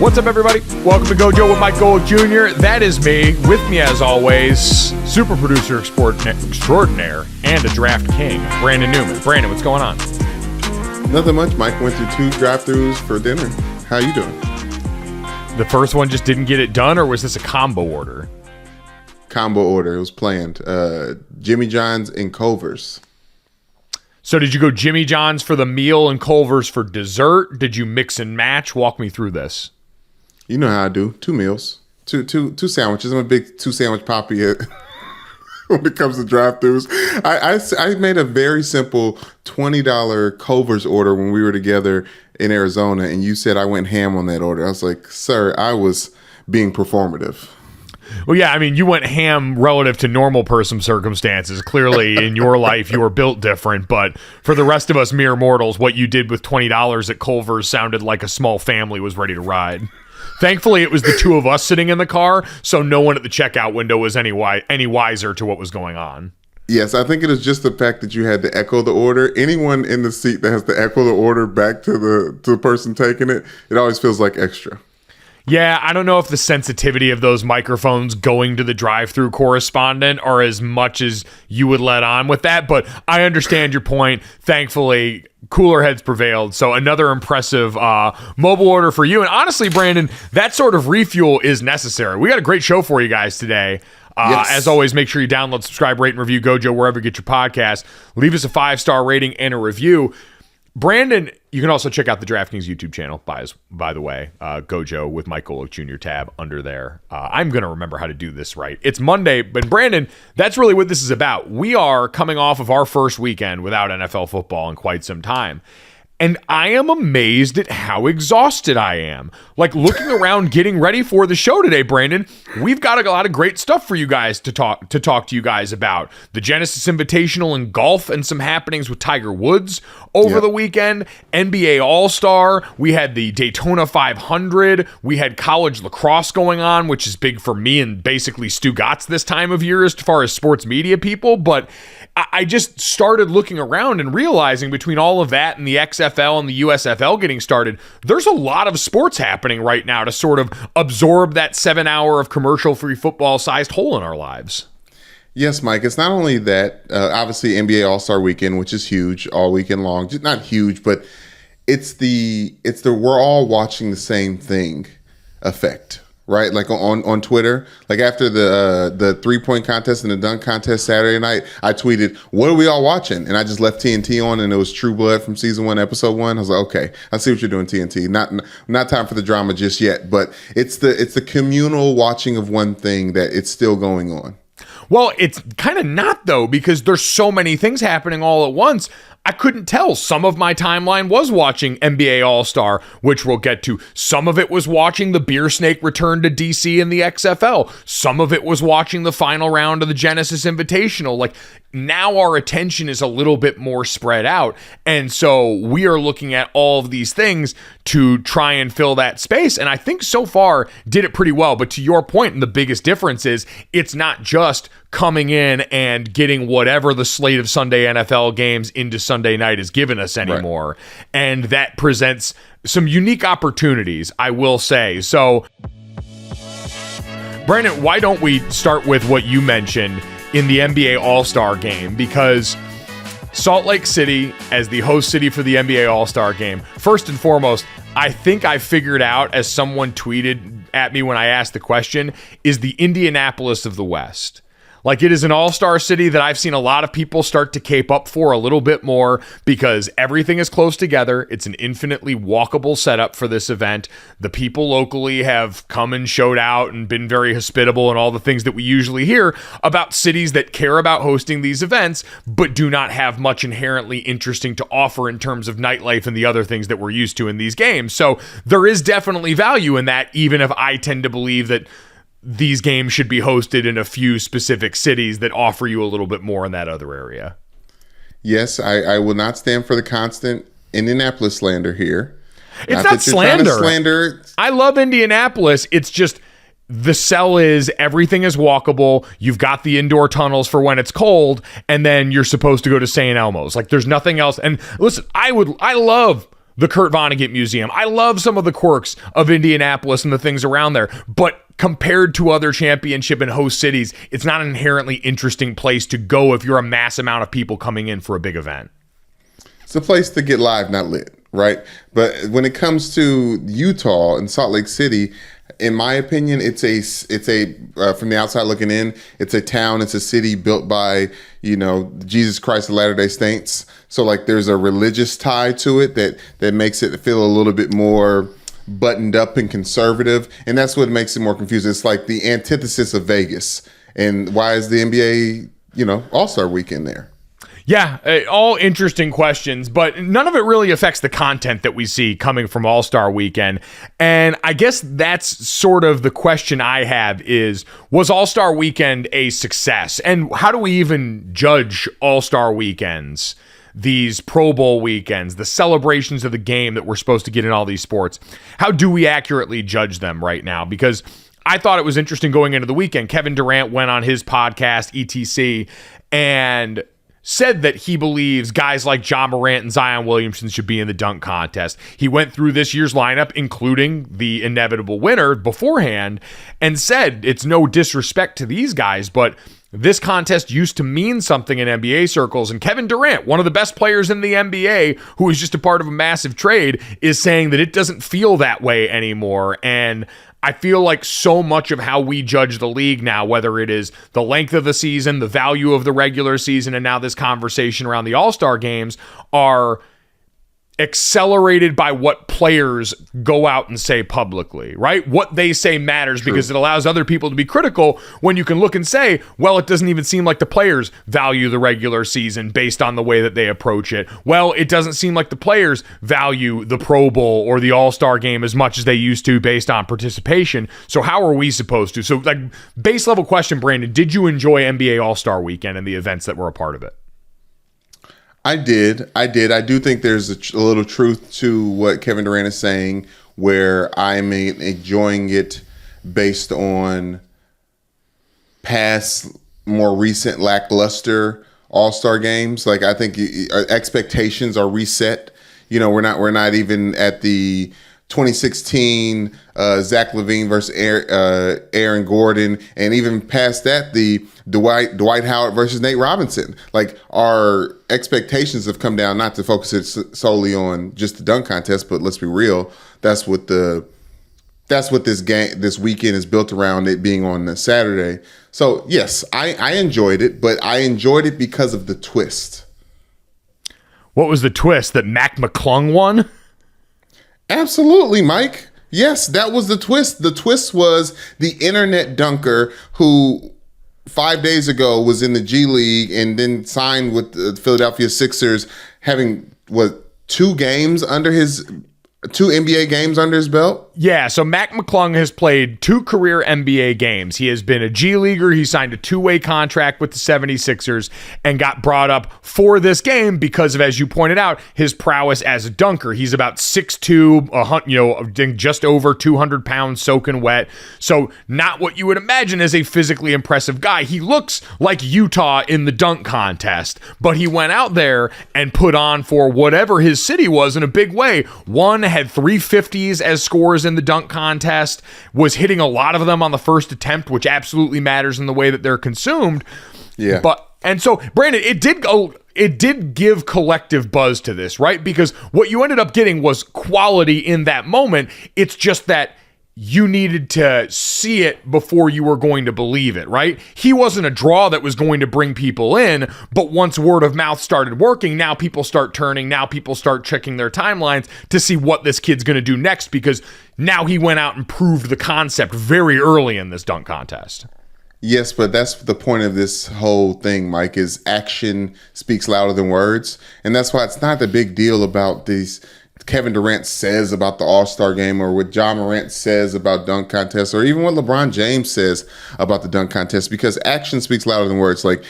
What's up, everybody? Welcome to Gojo with Michael Jr. That is me. With me, as always, super producer extraordinaire and a draft king, Brandon Newman. Brandon, what's going on? Nothing much. Mike went through 2 drive-thrus for dinner. How you doing? The first one just didn't get it done, or was this a combo order? Combo order. It was planned. Jimmy John's and Culver's. So did you go Jimmy John's for the meal and Culver's for dessert? Did you mix and match? Walk me through this. You know how I do. 2 meals. Two sandwiches. I'm a big 2-sandwich poppy when it comes to drive-thrus. I made a very simple $20 Culver's order when we were together in Arizona, and you said I went ham on that order. I was like, sir, I was being performative. Well, yeah, I mean, you went ham relative to normal person circumstances. Clearly, in your life, you were built different. But for the rest of us mere mortals, what you did with $20 at Culver's sounded like a small family was ready to ride. Thankfully, it was the 2 of us sitting in the car, so no one at the checkout window was any wiser to what was going on. Yes, I think it is just the fact that you had to echo the order. Anyone in the seat that has to echo the order back to the person taking it, it always feels like extra. Yeah, I don't know if the sensitivity of those microphones going to the drive-thru correspondent are as much as you would let on with that, but I understand your point. Thankfully, cooler heads prevailed, so another impressive mobile order for you. And honestly, Brandon, that sort of refuel is necessary. We got a great show for you guys today. Yes. As always, make sure you download, subscribe, rate, and review Gojo wherever you get your podcast. Leave us a 5-star rating and a review. Brandon, you can also check out the DraftKings YouTube channel, by the way, Gojo with Michael Jr. tab under there. I'm going to remember how to do this right. It's Monday, but Brandon, that's really what this is about. We are coming off of our first weekend without NFL football in quite some time. And I am amazed at how exhausted I am. Like, looking around getting ready for the show today, Brandon, we've got a lot of great stuff for you guys to talk to you guys about. The Genesis Invitational in golf and some happenings with Tiger Woods over the weekend. NBA All-Star. We had the Daytona 500. We had college lacrosse going on, which is big for me and basically Stu Gotts this time of year as far as sports media people. But I just started looking around and realizing between all of that and the XFL and the USFL getting started, there's a lot of sports happening right now to sort of absorb that 7 hour of commercial-free football-sized hole in our lives. Yes, Mike. It's not only that, obviously NBA All-Star Weekend, which is huge all weekend long. Just not huge, but it's the we're all watching the same thing effect. Right, like on Twitter, like after the 3-point contest and the dunk contest Saturday night, I tweeted, "What are we all watching?" And I just left TNT on, and it was True Blood from season 1, episode 1. I was like, "Okay, I see what you're doing, TNT. Not time for the drama just yet." But it's the communal watching of one thing that it's still going on. Well, it's kind of not, though, because there's so many things happening all at once. I couldn't tell. Some of my timeline was watching NBA All-Star, which we'll get to. Some of it was watching the Beer Snake return to DC in the XFL. Some of it was watching the final round of the Genesis Invitational. Like, now our attention is a little bit more spread out. And so we are looking at all of these things to try and fill that space. And I think so far did it pretty well. But to your point, and the biggest difference is it's not just coming in and getting whatever the slate of Sunday NFL games into Sunday night has given us anymore. Right. And that presents some unique opportunities, I will say. So, Brandon, why don't we start with what you mentioned in the NBA All-Star game? Because Salt Lake City, as the host city for the NBA All-Star game, first and foremost, I think I figured out, as someone tweeted at me when I asked the question, is the Indianapolis of the West. Like, it is an all-star city that I've seen a lot of people start to cape up for a little bit more because everything is close together. It's an infinitely walkable setup for this event. The people locally have come and showed out and been very hospitable and all the things that we usually hear about cities that care about hosting these events but do not have much inherently interesting to offer in terms of nightlife and the other things that we're used to in these games. So there is definitely value in that, even if I tend to believe that these games should be hosted in a few specific cities that offer you a little bit more in that other area. Yes, I will not stand for the constant Indianapolis slander here. It's not slander. I love Indianapolis. It's just the sell is everything is walkable. You've got the indoor tunnels for when it's cold, and then you're supposed to go to St. Elmo's. Like, there's nothing else. And listen, I love the Kurt Vonnegut Museum. I love some of the quirks of Indianapolis and the things around there, but compared to other championship and host cities, it's not an inherently interesting place to go if you're a mass amount of people coming in for a big event. It's a place to get live, not lit, right? But when it comes to Utah and Salt Lake City, in my opinion, it's a from the outside looking in, it's a town, it's a city built by, Jesus Christ of Latter-day Saints. So like there's a religious tie to it that makes it feel a little bit more buttoned up and conservative. And that's what makes it more confusing. It's like the antithesis of Vegas. And why is the NBA, All-Star Weekend there? Yeah, all interesting questions, but none of it really affects the content that we see coming from All-Star Weekend. And I guess that's sort of the question I have is, was All-Star Weekend a success? And how do we even judge All-Star Weekends, these Pro Bowl weekends, the celebrations of the game that we're supposed to get in all these sports? How do we accurately judge them right now? Because I thought it was interesting going into the weekend. Kevin Durant went on his podcast, ETC, and said that he believes guys like Ja Morant and Zion Williamson should be in the dunk contest. He went through this year's lineup, including the inevitable winner beforehand, and said it's no disrespect to these guys, but this contest used to mean something in NBA circles. And Kevin Durant, one of the best players in the NBA, who is just a part of a massive trade, is saying that it doesn't feel that way anymore. And I feel like so much of how we judge the league now, whether it is the length of the season, the value of the regular season, and now this conversation around the All-Star games, are accelerated by what players go out and say publicly, right? What they say matters. True. Because it allows other people to be critical when you can look and say, well, it doesn't even seem like the players value the regular season based on the way that they approach it. Well, it doesn't seem like the players value the Pro Bowl or the All-Star game as much as they used to based on participation. So how are we supposed to? So like base level question, Brandon, did you enjoy NBA All-Star Weekend and the events that were a part of it? I did. I do think there's a little truth to what Kevin Durant is saying, where I'm enjoying it based on past, more recent lackluster All-Star games. Like I think expectations are reset. We're not even at the 2016 Zach LaVine versus Aaron Gordon, and even past that, the Dwight Howard versus Nate Robinson. Like our expectations have come down, not to focus it solely on just the dunk contest, but let's be real, that's what this weekend is built around, it being on a Saturday. So yes, I enjoyed it, but I enjoyed it because of the twist. What was the twist? That Mac McClung won? Absolutely, Mike. Yes, that was the twist. The twist was the internet dunker who 5 days ago was in the G League and then signed with the Philadelphia Sixers, having two NBA games under his belt? Yeah, so Mac McClung has played 2 career NBA games. He has been a G Leaguer. He signed a 2-way contract with the 76ers and got brought up for this game because of, as you pointed out, his prowess as a dunker. He's about 6'2", just over 200 pounds soaking wet. So not what you would imagine as a physically impressive guy. He looks like Utah in the dunk contest, but he went out there and put on for whatever his city was in a big way. One had 350s as scores in the dunk contest, was hitting a lot of them on the first attempt, which absolutely matters in the way that they're consumed. Yeah. And so, Brandon, it did give collective buzz to this, right? Because what you ended up getting was quality in that moment. It's just that you needed to see it before you were going to believe it, right? He wasn't a draw that was going to bring people in, but once word of mouth started working, now people start turning, now people start checking their timelines to see what this kid's going to do next, because now he went out and proved the concept very early in this dunk contest. Yes, but that's the point of this whole thing, Mike, is action speaks louder than words. And that's why it's not the big deal about these Kevin Durant says about the All-Star game, or what Ja Morant says about dunk contests, or even what LeBron James says about the dunk contest, because action speaks louder than words. Like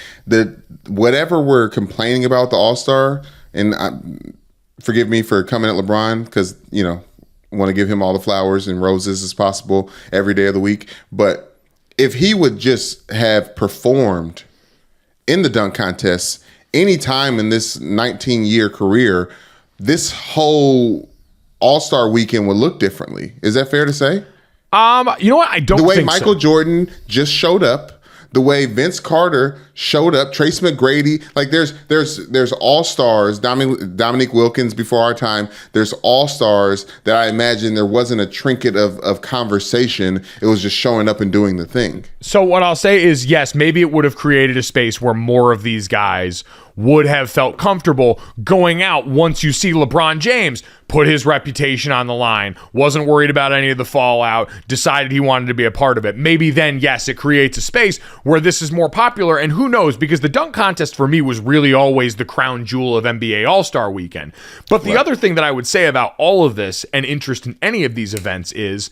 whatever we're complaining about the All-Star, and forgive me for coming at LeBron, because want to give him all the flowers and roses as possible every day of the week. But if he would just have performed in the dunk contest any time in this 19-year career, this whole All-Star Weekend would look differently. Is that fair to say? You know what? I don't think so. The way Michael Jordan just showed up, the way Vince Carter showed up, Trace McGrady, like there's all-stars, Dominique Wilkins before our time, there's all-stars that I imagine there wasn't a trinket of conversation. It was just showing up and doing the thing. So what I'll say is, yes, maybe it would have created a space where more of these guys would have felt comfortable going out once you see LeBron James put his reputation on the line, wasn't worried about any of the fallout, decided he wanted to be a part of it. Maybe then, yes, it creates a space where this is more popular, and who knows, because the dunk contest for me was really always the crown jewel of NBA All-Star Weekend. But the other thing that I would say about all of this and interest in any of these events is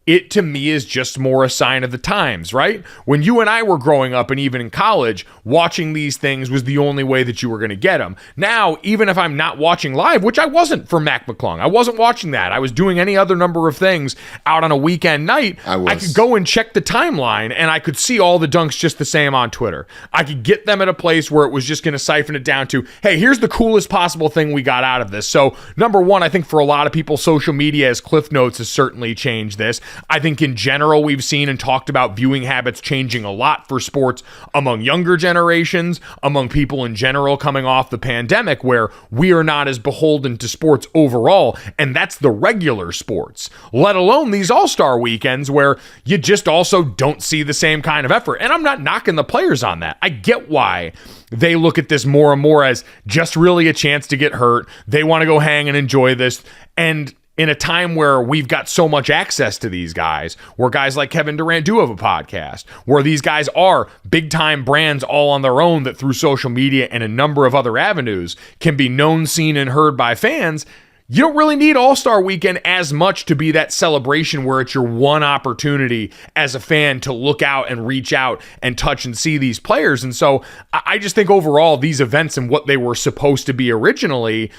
it to me is just more a sign of the times, right? When you and I were growing up and even in college, watching these things was the only way that you were going to get them. Now, even if I'm not watching live, which I wasn't for Mac McClung, I wasn't watching that. I was doing any other number of things out on a weekend night. I could go and check the timeline and I could see all the dunks just the same on Twitter. I could get them at a place where it was just going to siphon it down to, hey, here's the coolest possible thing we got out of this. So, number one, I think for a lot of people, social media as Cliff Notes has certainly changed this. I think in general, we've seen and talked about viewing habits changing a lot for sports among younger generations, among people in general coming off the pandemic, where we are not as beholden to sports overall, and that's the regular sports, let alone these all-star weekends where you just also don't see the same kind of effort. And I'm not knocking the players on that. I get why they look at this more and more as just really a chance to get hurt. They want to go hang and enjoy this. And in a time where we've got so much access to these guys, where guys like Kevin Durant do have a podcast, where these guys are big-time brands all on their own that through social media and a number of other avenues can be known, seen, and heard by fans, you don't really need All-Star Weekend as much to be that celebration where it's your one opportunity as a fan to look out and reach out and touch and see these players. And so I just think overall these events and what they were supposed to be originally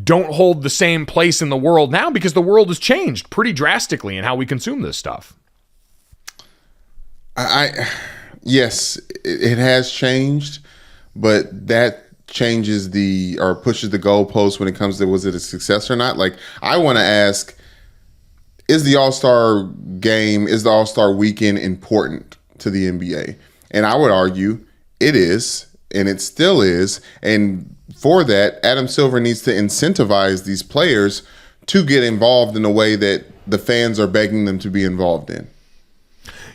don't hold the same place in the world now because the world has changed pretty drastically in how we consume this stuff. Yes, it has changed, but that changes or pushes the goalpost when it comes to was it a success or not. Like, I want to ask, is the All-Star game, is the All-Star weekend important to the NBA? And I would argue it is, and it still is. And for that, Adam Silver needs to incentivize these players to get involved in a way that the fans are begging them to be involved in.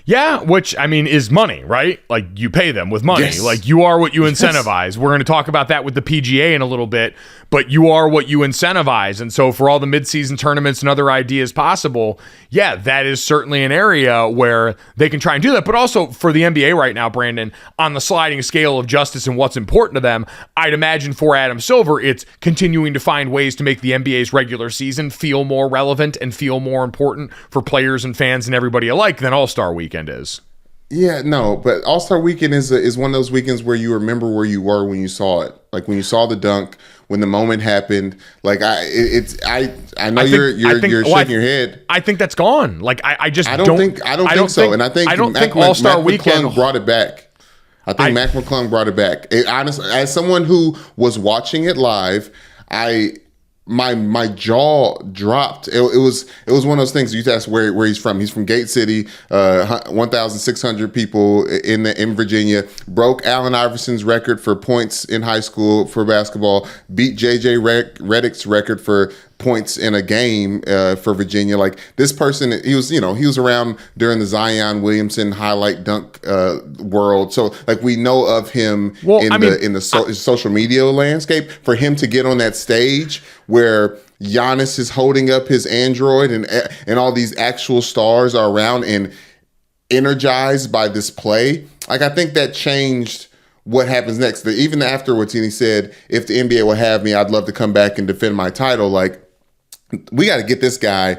Yeah, which, I mean, is money, right? Like, you pay them with money. Yes. Like, you are what you incentivize. Yes. We're going to talk about that with the PGA in a little bit, but you are what you incentivize. And so for all the midseason tournaments and other ideas possible, yeah, that is certainly an area where they can try and do that. But also for the NBA right now, Brandon, on the sliding scale of justice and what's important to them, I'd imagine for Adam Silver, it's continuing to find ways to make the NBA's regular season feel more relevant and feel more important for players and fans and everybody alike than All-Star Weekend is. Yeah, no, but All-Star Weekend is one of those weekends where you remember where you were when you saw it. Like when you saw the dunk, when the moment happened. Like I know you're shaking your head. I think that's gone. Like I don't think so. And I think All-Star Weekend brought it back. I think Mac McClung brought it back. Honestly, as someone who was watching it live, my jaw dropped. It was one of those things. You ask where he's from. He's from Gate City, 1,600 people in Virginia. Broke Allen Iverson's record for points in high school for basketball. Beat JJ Redick's record for points in a game for Virginia. Like, this person, he was around during the Zion Williamson highlight dunk world. So like, we know of him in the social media landscape. For him to get on that stage where Giannis is holding up his Android and all these actual stars are around and energized by this play, like, I think that changed what happens next. Even afterwards, and he said, if the NBA will have me, I'd love to come back and defend my title. Like, we got to get this guy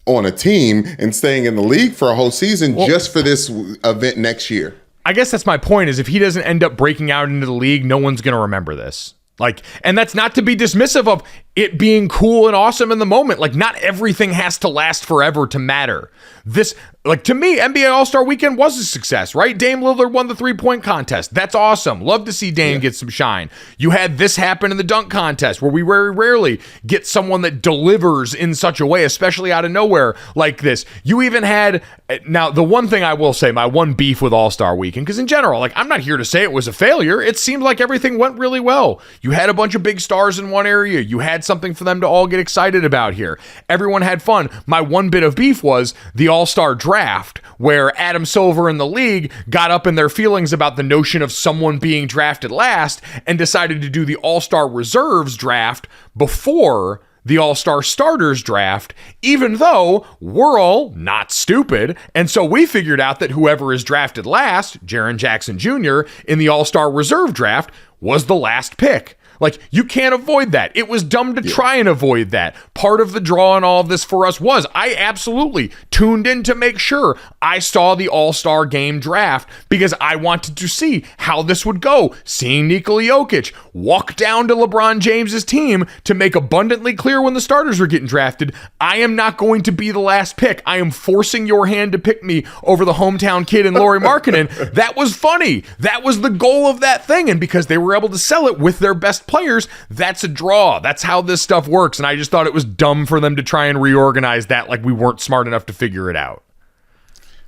on a team and staying in the league for a whole season just for this event next year. I guess that's my point, is if he doesn't end up breaking out into the league, no one's going to remember this. Like, and that's not to be dismissive of it being cool and awesome in the moment. Like, not everything has to last forever to matter. This, like, to me, NBA All-Star Weekend was a success, right? Dame Lillard won the 3-point contest. That's awesome. Love to see Dame get some shine. You had this happen in the dunk contest, where we very rarely get someone that delivers in such a way, especially out of nowhere like this. You even had, now, the one thing I will say, my one beef with All-Star Weekend, because in general, like, I'm not here to say it was a failure. It seemed like everything went really well. You had a bunch of big stars in one area. You had something for them to all get excited about here. Everyone had fun. My one bit of beef was the All-Star draft, where Adam Silver and the league got up in their feelings about the notion of someone being drafted last and decided to do the All-Star reserves draft before the All-Star starters draft, even though we're all not stupid. And so we figured out that whoever is drafted last, Jaren Jackson Jr., in the All-Star reserve draft was the last pick. Like, you can't avoid that. It was dumb to try and avoid that. Part of the draw in all of this for us was I absolutely tuned in to make sure I saw the All-Star Game draft because I wanted to see how this would go. Seeing Nikola Jokic walk down to LeBron James's team to make abundantly clear when the starters were getting drafted, I am not going to be the last pick. I am forcing your hand to pick me over the hometown kid and Lauri Markkanen. That was funny. That was the goal of that thing. And because they were able to sell it with their best players, that's a draw. That's how this stuff works. And I just thought it was dumb for them to try and reorganize that like we weren't smart enough to figure it out.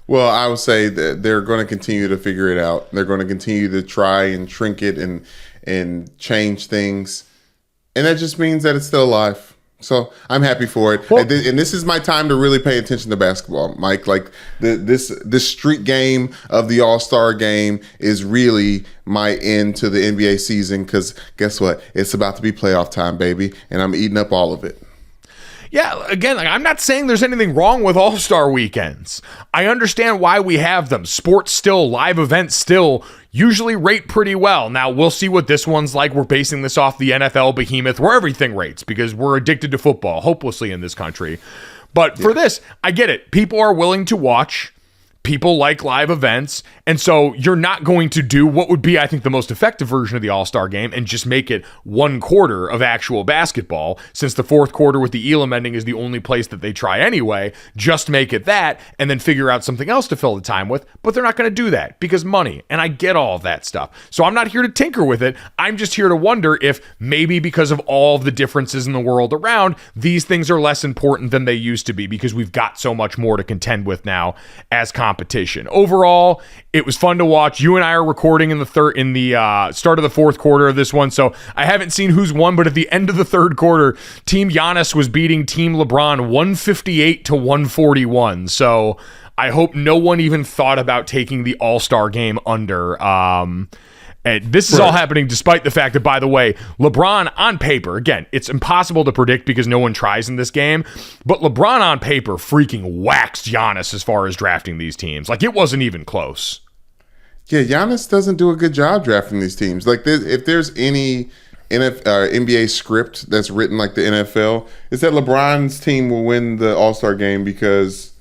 Well, I would say that they're going to continue to figure it out. They're going to continue to try and trinket and change things. And that just means that it's still alive. So I'm happy for it. Well, and this is my time to really pay attention to basketball, Mike. Like this street game of the All-Star game is really my end to the NBA season because guess what? It's about to be playoff time, baby, and I'm eating up all of it. Yeah, again, like, I'm not saying there's anything wrong with All-Star weekends. I understand why we have them. Sports still, live events still usually rate pretty well. Now, we'll see what this one's like. We're basing this off the NFL behemoth where everything rates because we're addicted to football, hopelessly in this country. But for this, I get it. People are willing to watch. People like live events, and so you're not going to do what would be, I think, the most effective version of the All-Star game and just make it one quarter of actual basketball, since the fourth quarter with the Elam ending is the only place that they try anyway. Just make it that, and then figure out something else to fill the time with, but they're not going to do that because money, and I get all of that stuff. So I'm not here to tinker with it. I'm just here to wonder if maybe because of all of the differences in the world around, these things are less important than they used to be because we've got so much more to contend with now as competition. Overall, it was fun to watch. You and I are recording in the start of the fourth quarter of this one, so I haven't seen who's won, but at the end of the third quarter, Team Giannis was beating Team LeBron 158 to 141. So I hope no one even thought about taking the All-Star game under. And this is all happening despite the fact that, by the way, LeBron on paper, again, it's impossible to predict because no one tries in this game, but LeBron on paper freaking waxed Giannis as far as drafting these teams. Like, it wasn't even close. Yeah, Giannis doesn't do a good job drafting these teams. Like, if there's any NBA script that's written like the NFL, it's that LeBron's team will win the All-Star game because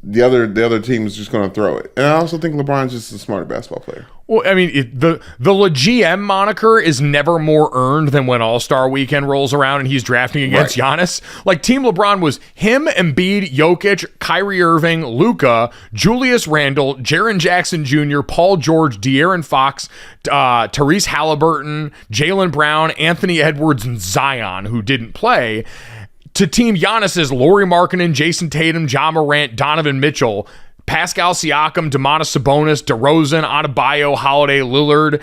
the other team is just going to throw it. And I also think LeBron's just a smarter basketball player. Well, I mean, the GM moniker is never more earned than when All-Star Weekend rolls around and he's drafting against Giannis. Like, Team LeBron was him, Embiid, Jokic, Kyrie Irving, Luka, Julius Randle, Jaren Jackson Jr., Paul George, De'Aaron Fox, Tyrese Halliburton, Jaylen Brown, Anthony Edwards, and Zion, who didn't play, to Team Giannis's Lauri Markkanen, Jason Tatum, Ja Morant, Donovan Mitchell, Pascal Siakam, Domantas Sabonis, DeRozan, Adebayo, Holiday, Lillard,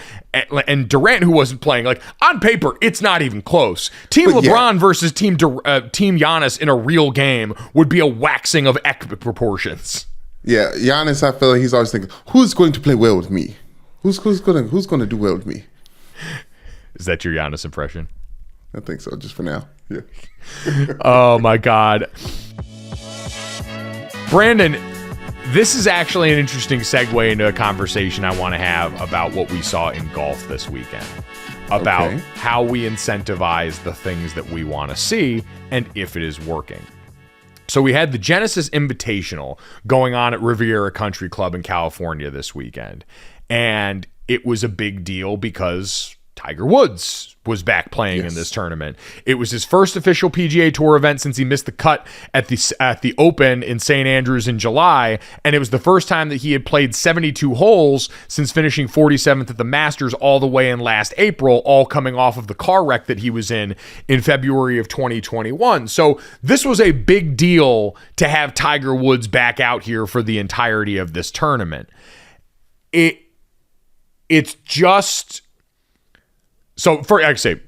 and Durant, who wasn't playing. Like, on paper, it's not even close. Team LeBron versus Team Giannis in a real game would be a waxing of epic proportions. Yeah, Giannis, I feel like he's always thinking, who's going to play well with me? Who's going to do well with me? Is that your Giannis impression? I think so, just for now. Yeah. Oh, my God. Brandon, this is actually an interesting segue into a conversation I want to have about what we saw in golf this weekend, about how we incentivize the things that we want to see and if it is working. So we had the Genesis Invitational going on at Riviera Country Club in California this weekend, and it was a big deal because Tiger Woods was back playing in this tournament. It was his first official PGA Tour event since he missed the cut at the Open in St. Andrews in July, and it was the first time that he had played 72 holes since finishing 47th at the Masters all the way in last April, all coming off of the car wreck that he was in February of 2021. So this was a big deal to have Tiger Woods back out here for the entirety of this tournament. It's just... So, for like I say,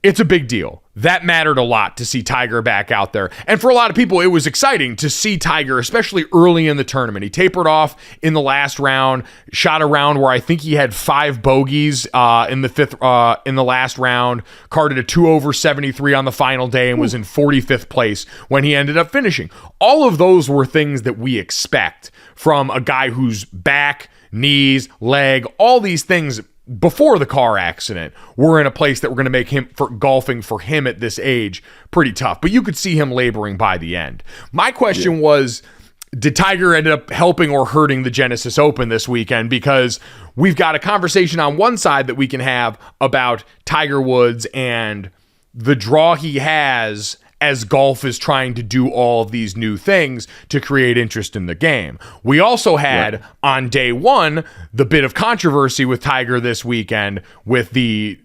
it's a big deal. That mattered a lot to see Tiger back out there. And for a lot of people, it was exciting to see Tiger, especially early in the tournament. He tapered off in the last round, shot a round where I think he had 5 bogeys in the last round, carded a 2/73 on the final day, and was in 45th place when he ended up finishing. All of those were things that we expect from a guy whose back, knees, leg, all these things before the car accident were in a place that were going to make him for golfing for him at this age pretty tough. But you could see him laboring by the end. My question was, did Tiger end up helping or hurting the Genesis Open this weekend? Because we've got a conversation on one side that we can have about Tiger Woods and the draw he has as golf is trying to do all of these new things to create interest in the game. We also had on day one the bit of controversy with Tiger this weekend with the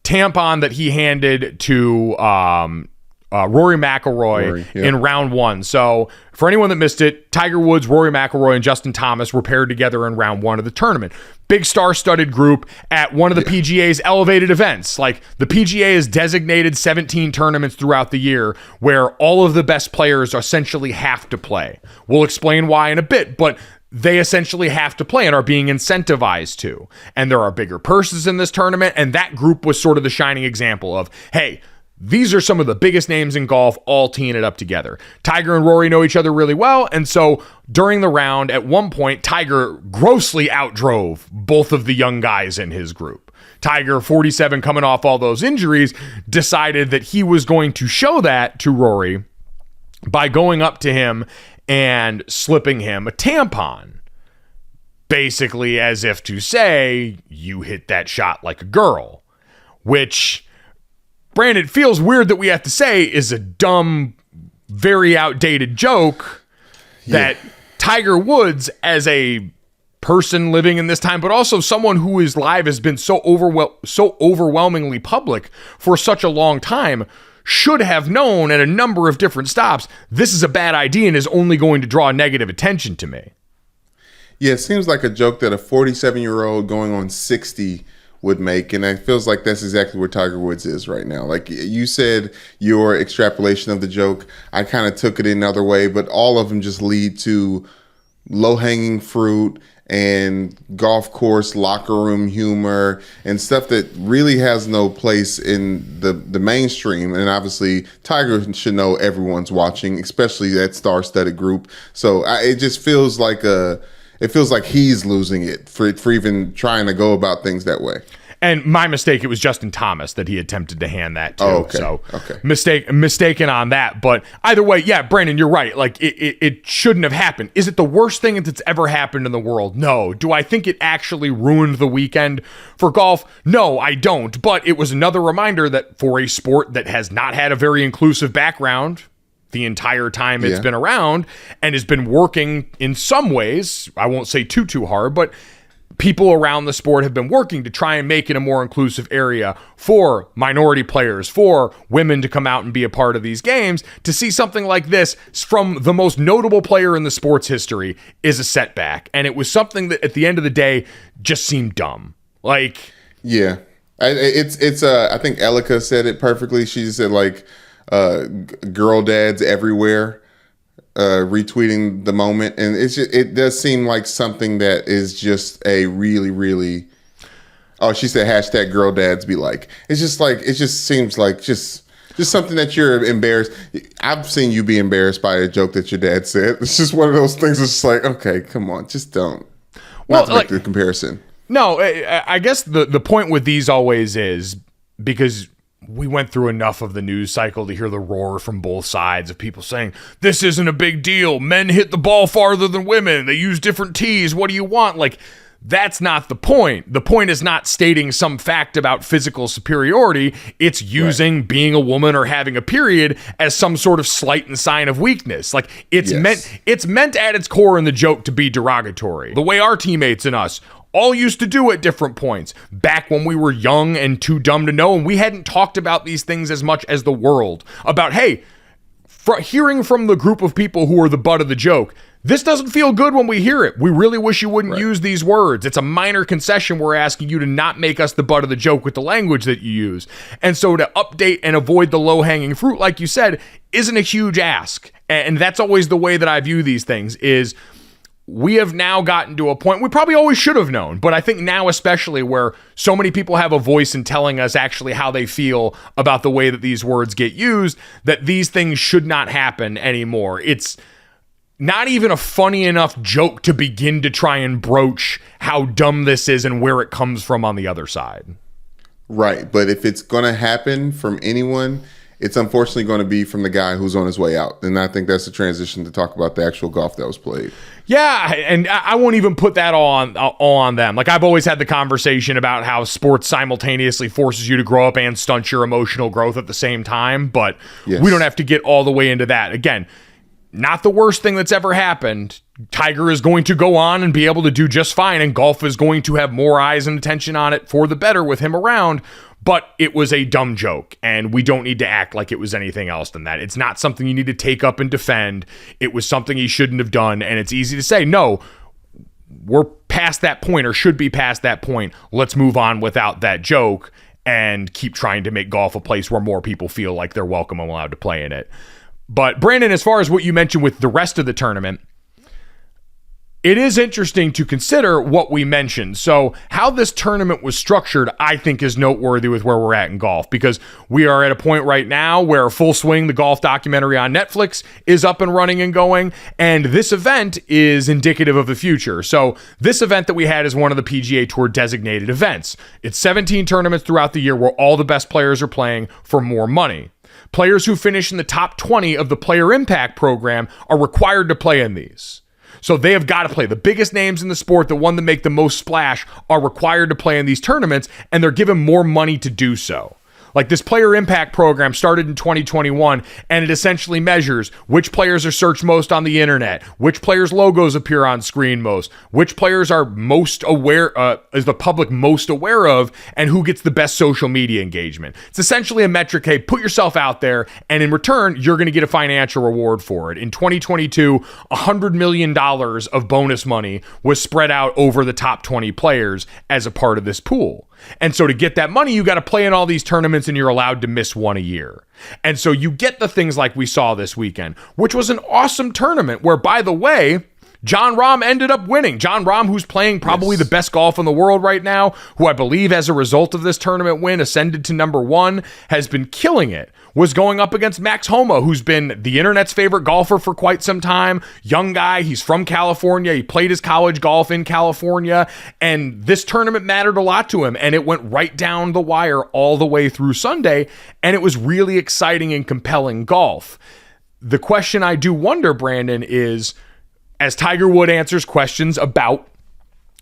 tampon that he handed to Rory McIlroy in round one. So for anyone that missed it, Tiger Woods, Rory McIlroy, and Justin Thomas were paired together in round one of the tournament. Big star-studded group at one of the PGA's elevated events. Like, the PGA has designated 17 tournaments throughout the year where all of the best players essentially have to play. We'll explain why in a bit, but they essentially have to play and are being incentivized to. And there are bigger purses in this tournament, and that group was sort of the shining example of, hey, these are some of the biggest names in golf all teeing it up together. Tiger and Rory know each other really well, and so during the round, at one point, Tiger grossly outdrove both of the young guys in his group. Tiger, 47, coming off all those injuries, decided that he was going to show that to Rory by going up to him and slipping him a tampon. Basically as if to say, you hit that shot like a girl, which... Brandon, it feels weird that we have to say is a dumb, very outdated joke that Tiger Woods, as a person living in this time, but also someone who his life has been so overwhelmingly public for such a long time, should have known at a number of different stops, this is a bad idea and is only going to draw negative attention to me. Yeah, it seems like a joke that a 47-year-old going on 60 would make, and it feels like that's exactly where Tiger Woods is right now. Like you said, your extrapolation of the joke, I kind of took it another way, but all of them just lead to low-hanging fruit and golf course locker room humor and stuff that really has no place in the mainstream. And obviously Tiger should know everyone's watching, especially that star-studded group. So it just feels like it feels like he's losing it for even trying to go about things that way. And my mistake, it was Justin Thomas that he attempted to hand that to. Oh, okay. So mistaken on that. But either way, yeah, Brandon, you're right. Like it shouldn't have happened. Is it the worst thing that's ever happened in the world? No. Do I think it actually ruined the weekend for golf? No, I don't. But it was another reminder that for a sport that has not had a very inclusive background the entire time it's been around and has been working in some ways, I won't say too hard, but people around the sport have been working to try and make it a more inclusive area for minority players, for women to come out and be a part of these games. To see something like this from the most notable player in the sport's history is a setback. And it was something that at the end of the day just seemed dumb. Like, yeah, it's I think Elika said it perfectly. She said like, girl dads everywhere retweeting the moment, and it does seem like something that is just a really she said hashtag girl dads be like, it's just like, it just seems like just something that you're embarrassed. I've seen you be embarrassed by a joke that your dad said. It's just one of those things. It's like, okay, come on, just don't. Not to make the comparison. No, I guess the point with these always is, because we went through enough of the news cycle to hear the roar from both sides of people saying, this isn't a big deal. Men hit the ball farther than women. They use different tees. What do you want? Like, That's not the point. The point is not stating some fact about physical superiority. It's using being a woman or having a period as some sort of slight and sign of weakness. Like it's meant at its core in the joke to be derogatory. The way our teammates and us all used to do at different points back when we were young and too dumb to know, and we hadn't talked about these things as much as the world. About, hey, hearing from the group of people who are the butt of the joke, this doesn't feel good when we hear it. We really wish you wouldn't use these words. It's a minor concession. We're asking you to not make us the butt of the joke with the language that you use. And so to update and avoid the low-hanging fruit, like you said, isn't a huge ask. And that's always the way that I view these things is we have now gotten to a point, we probably always should have known, but I think now especially where so many people have a voice in telling us actually how they feel about the way that these words get used, that these things should not happen anymore. It's not even a funny enough joke to begin to try and broach how dumb this is and where it comes from on the other side. Right, but if it's going to happen from anyone, it's unfortunately going to be from the guy who's on his way out. And I think that's the transition to talk about the actual golf that was played. Yeah, and I won't even put that all on them. Like, I've always had the conversation about how sports simultaneously forces you to grow up and stunt your emotional growth at the same time, but we don't have to get all the way into that. Again, not the worst thing that's ever happened. Tiger is going to go on and be able to do just fine, and golf is going to have more eyes and attention on it for the better with him around. But it was a dumb joke, and we don't need to act like it was anything else than that. It's not something you need to take up and defend. It was something he shouldn't have done, and it's easy to say, no, we're past that point or should be past that point. Let's move on without that joke and keep trying to make golf a place where more people feel like they're welcome and allowed to play in it. But Brandon, as far as what you mentioned with the rest of the tournament, it is interesting to consider what we mentioned. So how this tournament was structured, I think, is noteworthy with where we're at in golf, because we are at a point right now where Full Swing, the golf documentary on Netflix, is up and running and going, and this event is indicative of the future. So this event that we had is one of the PGA Tour designated events. It's 17 tournaments throughout the year where all the best players are playing for more money. Players who finish in the top 20 of the Player Impact program are required to play in these. So they have got to play. The biggest names in the sport, the one that make the most splash, are required to play in these tournaments, and they're given more money to do so. Like, this Player Impact program started in 2021, and it essentially measures which players are searched most on the internet, which players' logos appear on screen most, which players are most aware, is the public most aware of, and who gets the best social media engagement. It's essentially a metric, hey, put yourself out there, and in return, you're going to get a financial reward for it. In 2022, $100 million of bonus money was spread out over the top 20 players as a part of this pool. And so to get that money, you got to play in all these tournaments, and you're allowed to miss one a year. And so you get the things like we saw this weekend, which was an awesome tournament where, by the way, Jon Rahm ended up winning. Jon Rahm, who's playing probably the best golf in the world right now, who I believe as a result of this tournament win ascended to number one, has been killing it, was going up against Max Homa, who's been the internet's favorite golfer for quite some time. Young guy, he's from California. He played his college golf in California, and this tournament mattered a lot to him, and it went right down the wire all the way through Sunday, and it was really exciting and compelling golf. The question I do wonder, Brandon, is, as Tiger Woods answers questions about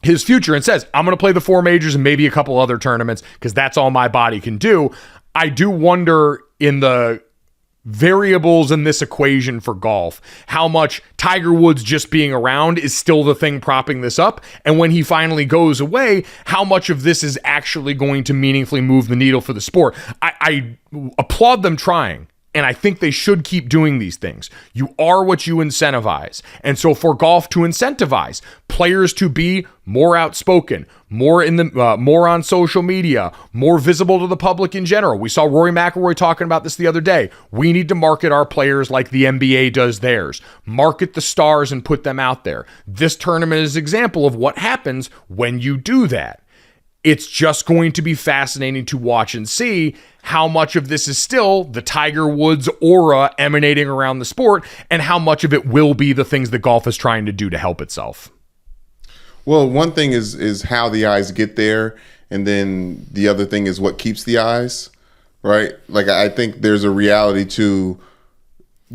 his future and says, I'm going to play the four majors and maybe a couple other tournaments because that's all my body can do, I do wonder in the variables in this equation for golf, how much Tiger Woods just being around is still the thing propping this up. And when he finally goes away, how much of this is actually going to meaningfully move the needle for the sport. I applaud them trying. And I think they should keep doing these things. You are what you incentivize. And so for golf to incentivize players to be more outspoken, more on social media, more visible to the public in general. We saw Rory McIlroy talking about this the other day. We need to market our players like the NBA does theirs. Market the stars and put them out there. This tournament is an example of what happens when you do that. It's just going to be fascinating to watch and see how much of this is still the Tiger Woods aura emanating around the sport and how much of it will be the things that golf is trying to do to help itself. Well, one thing is how the eyes get there, and then the other thing is what keeps the eyes, right? Like, I think there's a reality to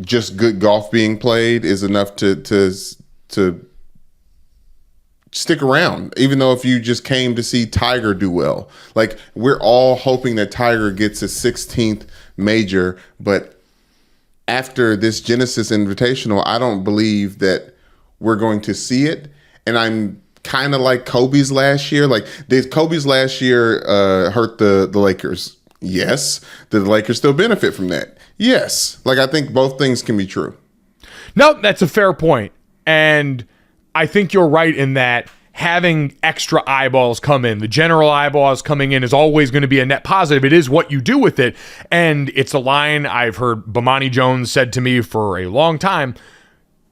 just good golf being played is enough to stick around, even though if you just came to see Tiger do well. Like, we're all hoping that Tiger gets his 16th major, but after this Genesis Invitational, I don't believe that we're going to see it. And I'm kind of like Kobe's last year. Like, did Kobe's last year hurt the Lakers? Yes. Did the Lakers still benefit from that? Yes. Like, I think both things can be true. No, that's a fair point. And I think you're right in that having extra eyeballs come in, the general eyeballs coming in, is always going to be a net positive. It is what you do with it. And it's a line I've heard Bomani Jones said to me for a long time.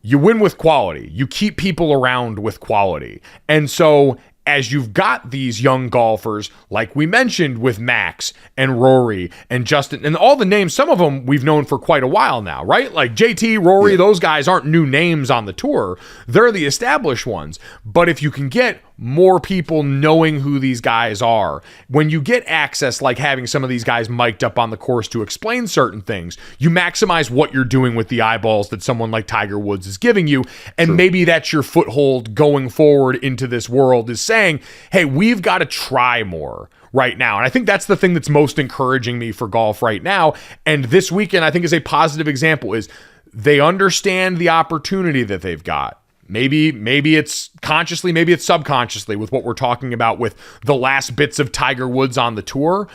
You win with quality. You keep people around with quality. And so as you've got these young golfers, like we mentioned with Max and Rory and Justin and all the names, some of them we've known for quite a while now, right? Like JT, Rory, those guys aren't new names on the tour. They're the established ones. But if you can get more people knowing who these guys are, when you get access, like having some of these guys mic'd up on the course to explain certain things, you maximize what you're doing with the eyeballs that someone like Tiger Woods is giving you. And maybe that's your foothold going forward into this world, is saying, hey, we've got to try more right now. And I think that's the thing that's most encouraging me for golf right now. And this weekend, I think, is a positive example, is they understand the opportunity that they've got. Maybe it's consciously, maybe it's subconsciously with what we're talking about with the last bits of Tiger Woods on the tour.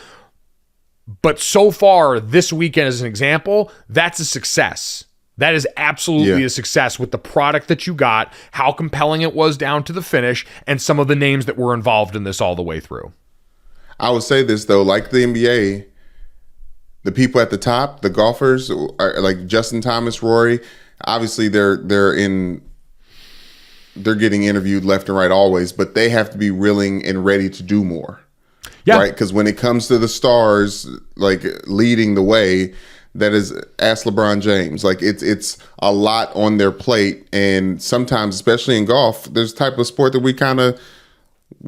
But so far, this weekend as an example, that's a success. That is absolutely a success with the product that you got, how compelling it was down to the finish, and some of the names that were involved in this all the way through. I would say this, though, like the NBA, the people at the top, the golfers, are like Justin Thomas, Rory, obviously they're getting interviewed left and right always, but they have to be willing and ready to do more. Yeah. Right? Because when it comes to the stars, like leading the way, that is, ask LeBron James. Like, it's a lot on their plate. And sometimes, especially in golf, there's a type of sport that we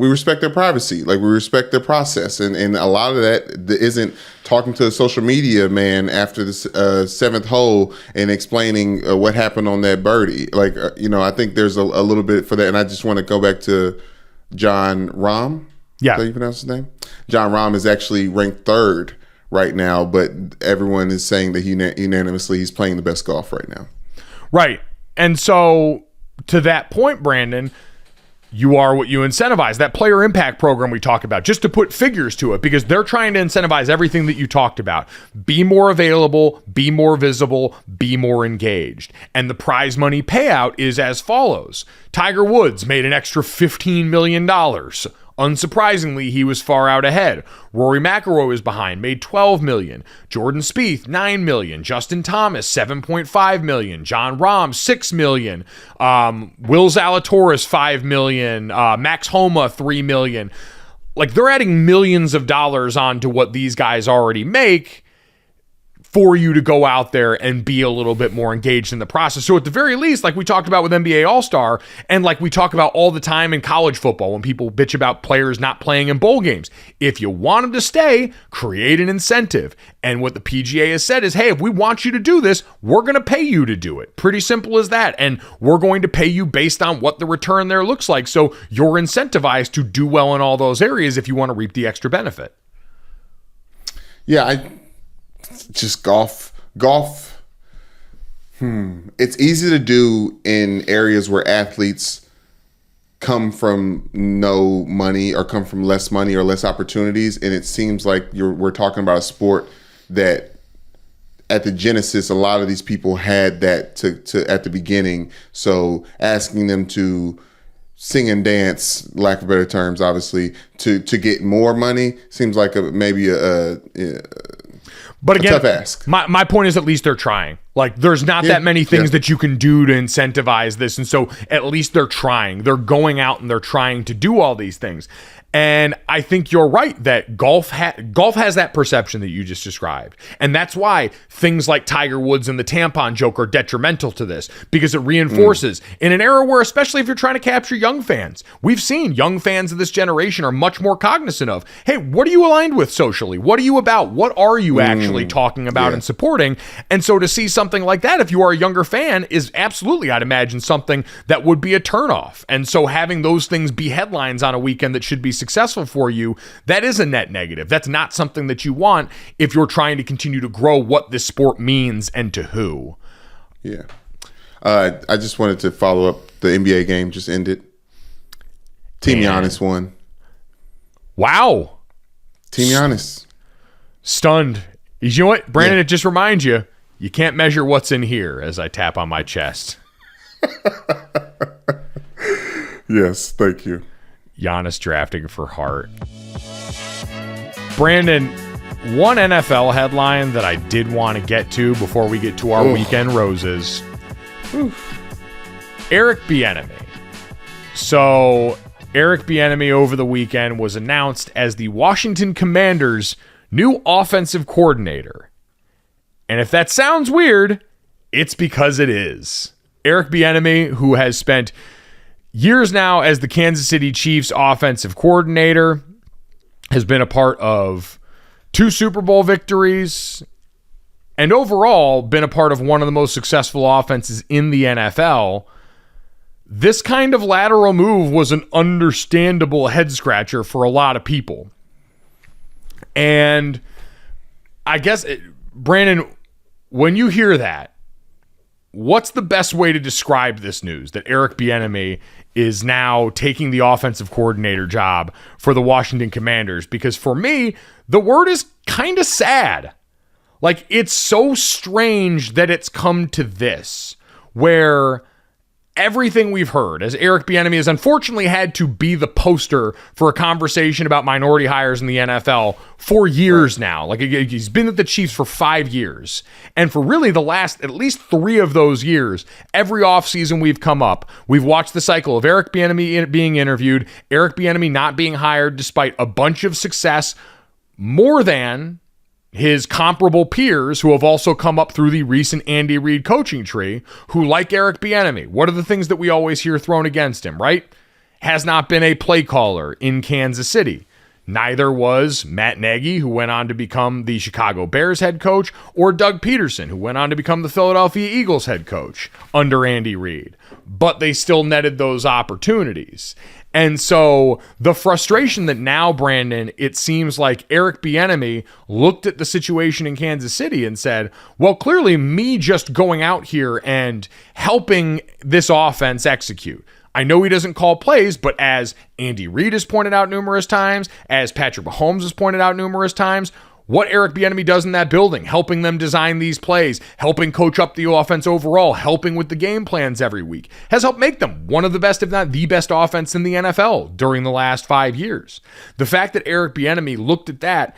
respect their privacy. Like, we respect their process. And a lot of that isn't talking to a social media man after the seventh hole and explaining what happened on that birdie. Like, I think there's a little bit for that. And I just want to go back to John Rahm. Yeah. Is that how you pronounce his name? John Rahm is actually ranked third right now, but everyone is saying that unanimously he's playing the best golf right now. Right. And so to that point, Brandon, you are what you incentivize. That player impact program we talk about, just to put figures to it, because they're trying to incentivize everything that you talked about. Be more available, be more visible, be more engaged. And the prize money payout is as follows. Tiger Woods made an extra $15 million. Unsurprisingly, he was far out ahead. Rory McIlroy was behind, made $12 million. Jordan Spieth, $9 million. Justin Thomas, $7.5 million. John Rahm, $6 million. Will Zalatoris, $5 million. Max Homa, $3 million. Like, they're adding millions of dollars onto what these guys already make for you to go out there and be a little bit more engaged in the process. So at the very least, like we talked about with NBA All-Star, and like we talk about all the time in college football when people bitch about players not playing in bowl games, if you want them to stay, create an incentive. And what the PGA has said is, hey, if we want you to do this, we're going to pay you to do it. Pretty simple as that. And we're going to pay you based on what the return there looks like. So you're incentivized to do well in all those areas if you want to reap the extra benefit. Yeah, just golf. It's easy to do in areas where athletes come from no money or come from less money or less opportunities. And it seems like we're talking about a sport that at the genesis, a lot of these people had that to at the beginning. So asking them to sing and dance, lack of better terms, obviously, to get more money seems like maybe a But again, tough ask. My point is, at least they're trying. Like, there's not that many things that you can do to incentivize this. And so at least they're trying. They're going out and they're trying to do all these things. And I think you're right that golf has that perception that you just described. And that's why things like Tiger Woods and the tampon joke are detrimental to this, because it reinforces in an era where, especially if you're trying to capture young fans, we've seen young fans of this generation are much more cognizant of, hey, what are you aligned with socially? What are you about? What are you actually talking about and supporting? And so to see something like that, if you are a younger fan, is absolutely, I'd imagine, something that would be a turnoff. And so having those things be headlines on a weekend that should be successful for you, that is a net negative. That's not something that you want if you're trying to continue to grow what this sport means and to who. Yeah. I just wanted to follow up. The NBA game just ended. Team Giannis won. Wow. Team Giannis. Stunned. You know what, Brandon, it just reminds you, you can't measure what's in here as I tap on my chest. Yes, thank you. Giannis drafting for Hart. Brandon, one NFL headline that I did want to get to before we get to our weekend roses. Eric Bieniemy. So, Eric Bieniemy over the weekend was announced as the Washington Commanders' new offensive coordinator. And if that sounds weird, it's because it is. Eric Bieniemy, who has spent years now as the Kansas City Chiefs offensive coordinator, has been a part of 2 Super Bowl victories, and overall been a part of one of the most successful offenses in the NFL. This kind of lateral move was an understandable head scratcher for a lot of people. And I guess, Brandon, when you hear that, what's the best way to describe this news that Eric Bieniemy is now taking the offensive coordinator job for the Washington Commanders? Because for me, the word is kind of sad. Like, it's so strange that it's come to this, where everything we've heard, as Eric Bieniemy has unfortunately had to be the poster for a conversation about minority hires in the NFL for years now. Like, he's been at the Chiefs for 5 years. And for really the last at least 3 of those years, every offseason we've watched the cycle of Eric Bieniemy being interviewed, Eric Bieniemy not being hired despite a bunch of success, more than his comparable peers who have also come up through the recent Andy Reid coaching tree, who, like Eric Bieniemy, what are the things that we always hear thrown against him, right? Has not been a play caller in Kansas City. Neither was Matt Nagy, who went on to become the Chicago Bears head coach, or Doug Peterson, who went on to become the Philadelphia Eagles head coach under Andy Reid. But they still netted those opportunities. And so the frustration that now, Brandon, it seems like Eric Bieniemy looked at the situation in Kansas City and said, well, clearly me just going out here and helping this offense execute. I know he doesn't call plays, but as Andy Reid has pointed out numerous times, as Patrick Mahomes has pointed out numerous times, what Eric Bieniemy does in that building, helping them design these plays, helping coach up the offense overall, helping with the game plans every week, has helped make them one of the best, if not the best offense in the NFL during the last 5 years. The fact that Eric Bieniemy looked at that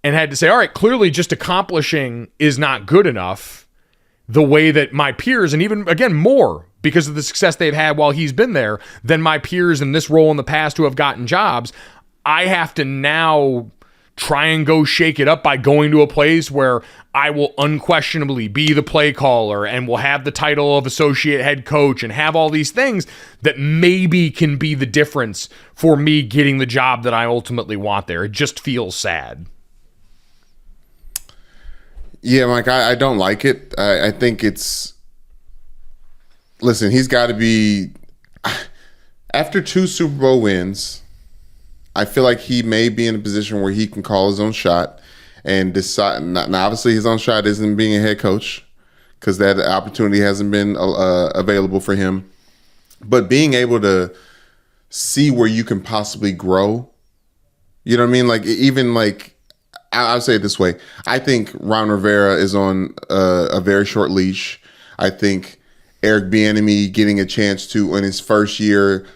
and had to say, all right, clearly just accomplishing is not good enough, the way that my peers, and even, again, more because of the success they've had while he's been there than my peers in this role in the past who have gotten jobs, I have to now try and go shake it up by going to a place where I will unquestionably be the play caller and will have the title of associate head coach and have all these things that maybe can be the difference for me getting the job that I ultimately want there. It just feels sad. Yeah, Mike, I don't like it. I think it's... Listen, he's got to be... After 2 Super Bowl wins, I feel like he may be in a position where he can call his own shot and decide. Now, obviously, his own shot isn't being a head coach because that opportunity hasn't been available for him. But being able to see where you can possibly grow, you know what I mean? Like, even like, I'll say it this way. I think Ron Rivera is on a very short leash. I think Eric Bieniemy getting a chance to, in his first year,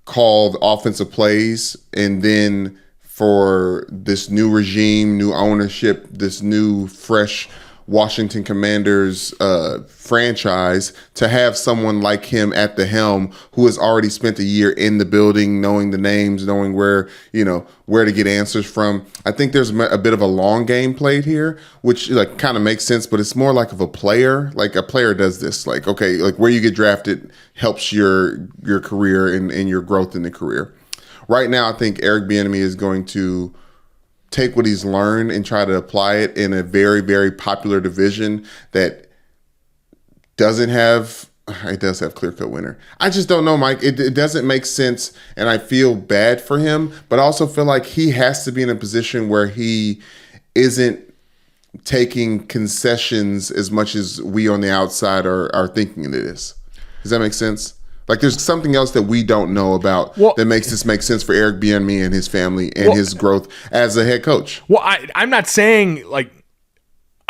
called offensive plays, and then for this new regime, new ownership, this new fresh Washington Commanders franchise to have someone like him at the helm who has already spent a year in the building, knowing the names, knowing where to get answers from. I think there's a bit of a long game played here, which like kind of makes sense, but it's more like of a player. Like a player does this, like, okay, like where you get drafted helps your career and your growth in the career. Right now, I think Eric Bieniemy is going to take what he's learned and try to apply it in a very, very popular division that does have clear-cut winner. I just don't know, Mike. It doesn't make sense, and I feel bad for him, but I also feel like he has to be in a position where he isn't taking concessions as much as we on the outside are thinking it is. Does that make sense? Like there's something else that we don't know about that makes this make sense for Eric Bieniemy and his family and his growth as a head coach. Well, I'm not saying like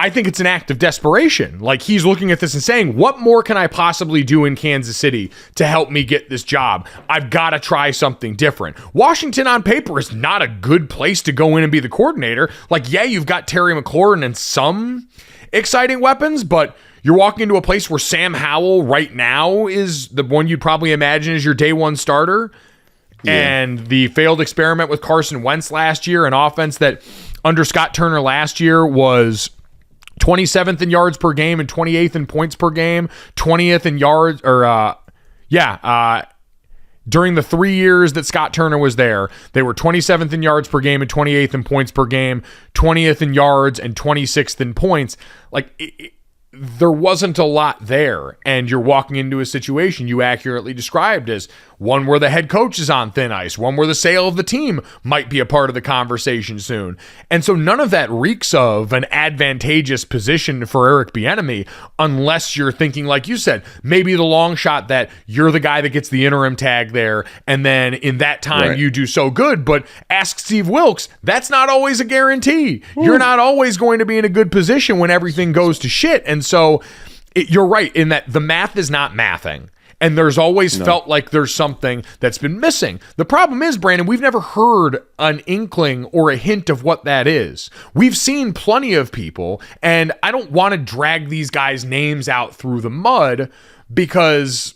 I think it's an act of desperation. Like he's looking at this and saying, what more can I possibly do in Kansas City to help me get this job? I've got to try something different. Washington on paper is not a good place to go in and be the coordinator. Like, yeah, you've got Terry McLaurin and some exciting weapons, but you're walking into a place where Sam Howell right now is the one you'd probably imagine is your day one starter. Yeah. And the failed experiment with Carson Wentz last year, an offense that under Scott Turner last year was 27th in yards per game and 28th in points per game, 20th in yards, during the 3 years that Scott Turner was there, they were 27th in yards per game and 28th in points per game, 20th in yards and 26th in points. Like, there wasn't a lot there, and you're walking into a situation you accurately described as one where the head coach is on thin ice, one where the sale of the team might be a part of the conversation soon. And so none of that reeks of an advantageous position for Eric Bieniemy unless you're thinking, like you said, maybe the long shot that you're the guy that gets the interim tag there, and then in that time you do so good. But ask Steve Wilkes, that's not always a guarantee. Ooh. You're not always going to be in a good position when everything goes to shit. And so you're right in that the math is not mathing. And there's always felt like there's something that's been missing. The problem is, Brandon, we've never heard an inkling or a hint of what that is. We've seen plenty of people, and I don't want to drag these guys' names out through the mud because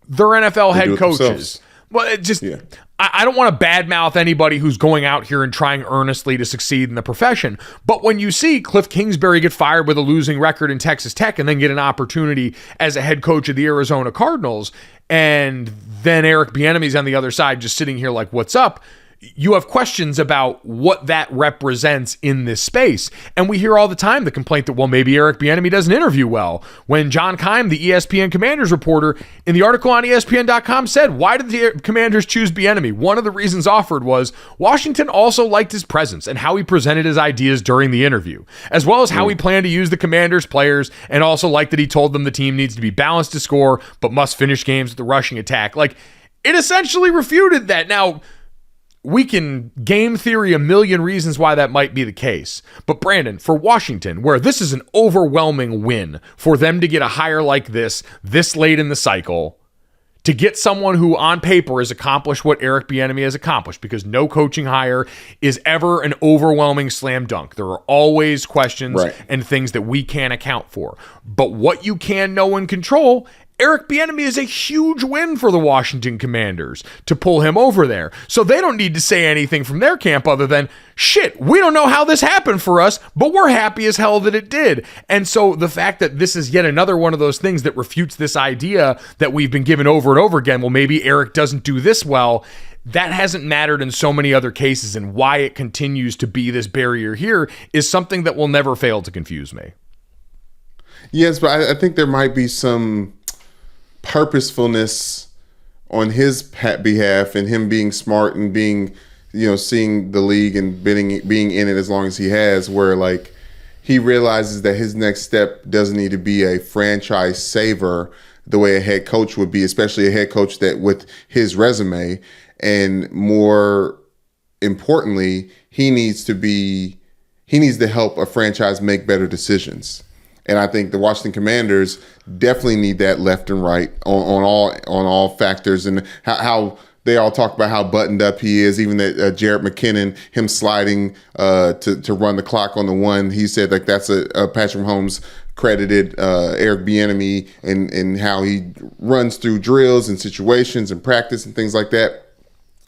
they're NFL head coaches. Themselves. Well, it just... Yeah. I don't want to badmouth anybody who's going out here and trying earnestly to succeed in the profession. But when you see Cliff Kingsbury get fired with a losing record in Texas Tech and then get an opportunity as a head coach of the Arizona Cardinals, and then Eric Bieniemy's on the other side just sitting here like, what's up? You have questions about what that represents in this space. And we hear all the time the complaint that, well, maybe Eric Bieniemy doesn't interview well. When John Keim, the ESPN Commanders reporter, in the article on ESPN.com said, why did the Commanders choose Bieniemy? One of the reasons offered was Washington also liked his presence and how he presented his ideas during the interview, as well as how he planned to use the Commanders players, and also liked that he told them the team needs to be balanced to score, but must finish games with the rushing attack. Like, it essentially refuted that. Now, we can game theory a million reasons why that might be the case. But Brandon, for Washington, where this is an overwhelming win for them to get a hire like this late in the cycle, to get someone who on paper has accomplished what Eric Bieniemy has accomplished, because no coaching hire is ever an overwhelming slam dunk. There are always questions and things that we can't account for. But what you can know and control, Eric Bieniemy is a huge win for the Washington Commanders to pull him over there. So they don't need to say anything from their camp other than, shit, we don't know how this happened for us, but we're happy as hell that it did. And so the fact that this is yet another one of those things that refutes this idea that we've been given over and over again, well, maybe Eric doesn't do this well, that hasn't mattered in so many other cases, and why it continues to be this barrier here is something that will never fail to confuse me. Yes, but I think there might be some purposefulness on his behalf, and him being smart and being, seeing the league and being in it as long as he has, where like he realizes that his next step doesn't need to be a franchise saver the way a head coach would be, especially a head coach that with his resume, and more importantly, he needs to help a franchise make better decisions. And I think the Washington Commanders definitely need that left and right on all factors, and how they all talk about how buttoned up he is. Even that Jared McKinnon, him sliding to run the clock on the one, he said like that's a Patrick Mahomes credited Eric Bieniemy and how he runs through drills and situations and practice and things like that.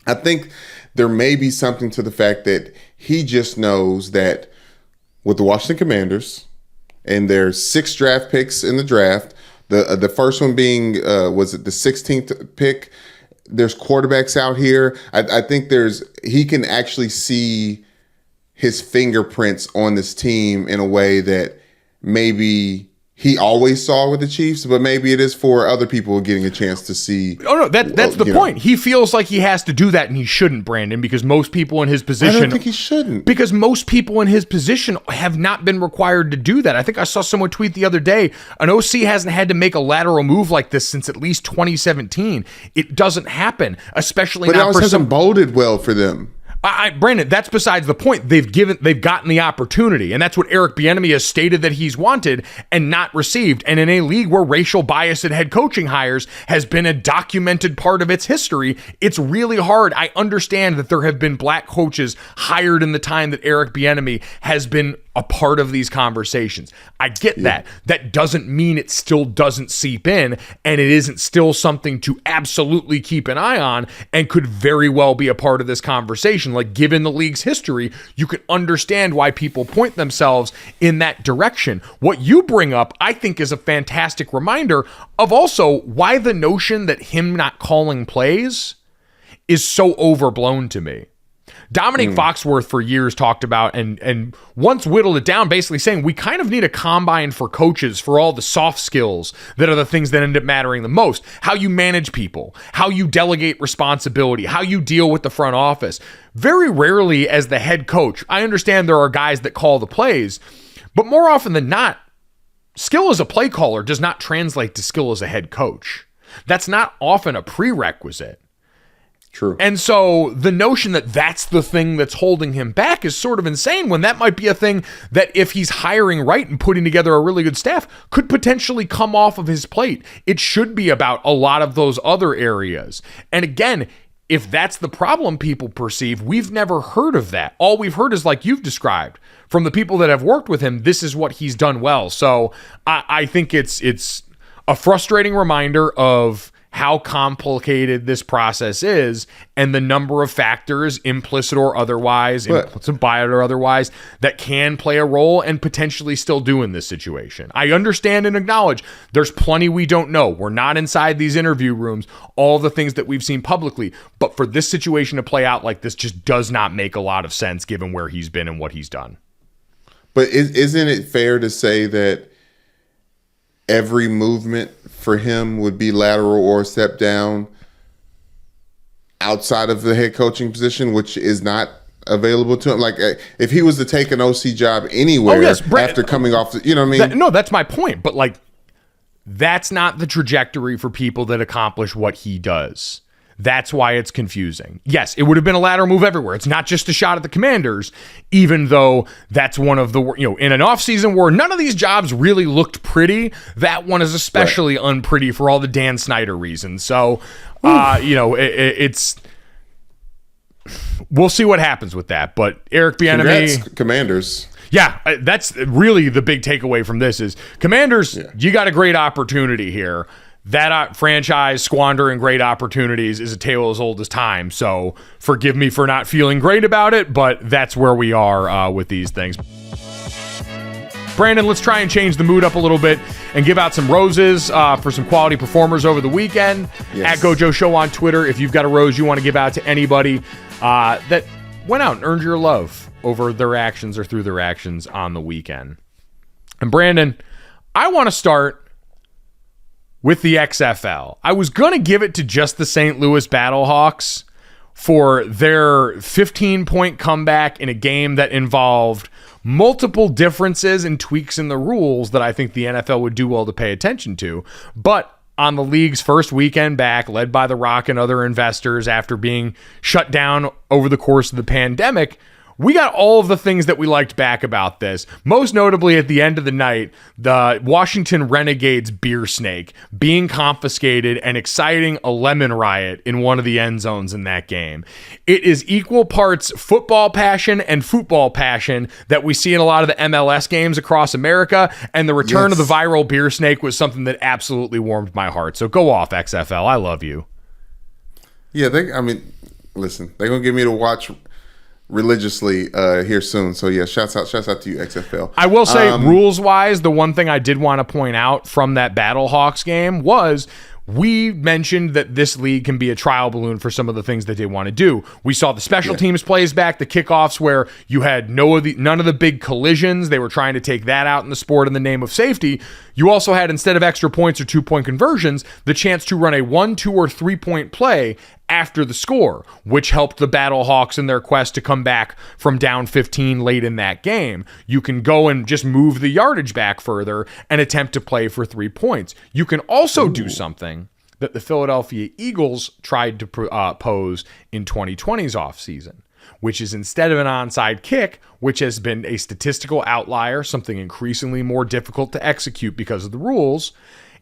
I think there may be something to the fact that he just knows that with the Washington Commanders and their 6 draft picks in the draft, the first one being was it the 16th pick? There's quarterbacks out here. I think he can actually see his fingerprints on this team in a way that maybe he always saw with the Chiefs, but maybe it is for other people getting a chance to see. Oh no, that's the point. He feels like he has to do that, and he shouldn't, Brandon, because most people in his position. I don't think he shouldn't. Because most people in his position have not been required to do that. I think I saw someone tweet the other day, an OC hasn't had to make a lateral move like this since at least 2017. It doesn't happen, especially but not it always hasn't boded well for them. Brandon, that's besides the point. They've gotten the opportunity, and that's what Eric Bieniemy has stated that he's wanted and not received. And in a league where racial bias at head coaching hires has been a documented part of its history, it's really hard. I understand that there have been black coaches hired in the time that Eric Bieniemy has been a part of these conversations. I get that. That doesn't mean it still doesn't seep in, and it isn't still something to absolutely keep an eye on and could very well be a part of this conversation. Like, given the league's history, you can understand why people point themselves in that direction. What you bring up, I think, is a fantastic reminder of also why the notion that him not calling plays is so overblown to me. Dominique Foxworth for years talked about and once whittled it down, basically saying we kind of need a combine for coaches for all the soft skills that are the things that end up mattering the most. How you manage people, how you delegate responsibility, how you deal with the front office. Very rarely as the head coach, I understand there are guys that call the plays, but more often than not, skill as a play caller does not translate to skill as a head coach. That's not often a prerequisite. True. And so the notion that that's the thing that's holding him back is sort of insane, when that might be a thing that if he's hiring right and putting together a really good staff could potentially come off of his plate. It should be about a lot of those other areas. And again, if that's the problem people perceive, we've never heard of that. All we've heard is like you've described from the people that have worked with him. This is what he's done well. So I think it's a frustrating reminder of how complicated this process is and the number of factors, implicit or otherwise, implicit by it or otherwise, that can play a role and potentially still do in this situation. I understand and acknowledge there's plenty we don't know. We're not inside these interview rooms, all the things that we've seen publicly, but for this situation to play out like this just does not make a lot of sense given where he's been and what he's done. But isn't it fair to say that every movement for him would be lateral or step down outside of the head coaching position, which is not available to him? Like, if he was to take an OC job anywhere after coming off, you know what I mean? No, that's my point. But like, that's not the trajectory for people that accomplish what he does. That's why it's confusing. Yes, it would have been a lateral move everywhere. It's not just a shot at the Commanders, even though that's one of the, in an offseason where none of these jobs really looked pretty, that one is especially unpretty for all the Dan Snyder reasons. So, it's, we'll see what happens with that. But Eric Bieniemy. Congrats, Commanders. Yeah, that's really the big takeaway from this is Commanders, you got a great opportunity here. That franchise squandering great opportunities is a tale as old as time. So forgive me for not feeling great about it, but that's where we are with these things. Brandon, let's try and change the mood up a little bit and give out some roses for some quality performers over the weekend. At Gojo Show on Twitter, if you've got a rose you want to give out to anybody that went out and earned your love over their actions or through their actions on the weekend. And Brandon, I want to start with the XFL. I was going to give it to just the St. Louis Battlehawks for their 15-point comeback in a game that involved multiple differences and tweaks in the rules that I think the NFL would do well to pay attention to. But on the league's first weekend back, led by The Rock and other investors after being shut down over the course of the pandemic, we got all of the things that we liked back about this. Most notably, at the end of the night, the Washington Renegades beer snake being confiscated and exciting a lemon riot in one of the end zones in that game. It is equal parts football passion and football passion that we see in a lot of the MLS games across America, and the return of the viral beer snake was something that absolutely warmed my heart. So go off, XFL. I love you. Yeah, listen, they're going to get me to watch religiously here soon. So yeah, shouts out to you, XFL. I will say, rules-wise, the one thing I did want to point out from that Battlehawks game was we mentioned that this league can be a trial balloon for some of the things that they want to do. We saw the special teams plays back, the kickoffs where you had none of the big collisions. They were trying to take that out in the sport in the name of safety. You also had, instead of extra points or 2-point conversions, the chance to run a 1, 2, or 3-point play after the score, which helped the Battlehawks in their quest to come back from down 15 late in that game. You can go and just move the yardage back further and attempt to play for 3 points. You can also do something that the Philadelphia Eagles tried to pose in 2020's offseason, which is, instead of an onside kick, which has been a statistical outlier, something increasingly more difficult to execute because of the rules,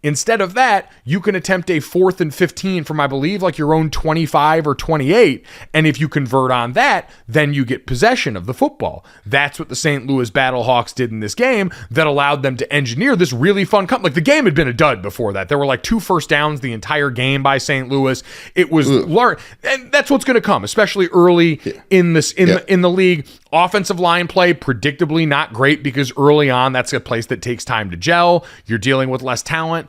instead of that, you can attempt a 4th and 15 from, I believe, like your own 25 or 28. And if you convert on that, then you get possession of the football. That's what the St. Louis Battlehawks did in this game that allowed them to engineer this really fun Like, the game had been a dud before that. There were like 2 first downs the entire game by St. Louis. It was and that's what's going to come, especially early in the league. Offensive line play, predictably not great, because early on, that's a place that takes time to gel. You're dealing with less talent,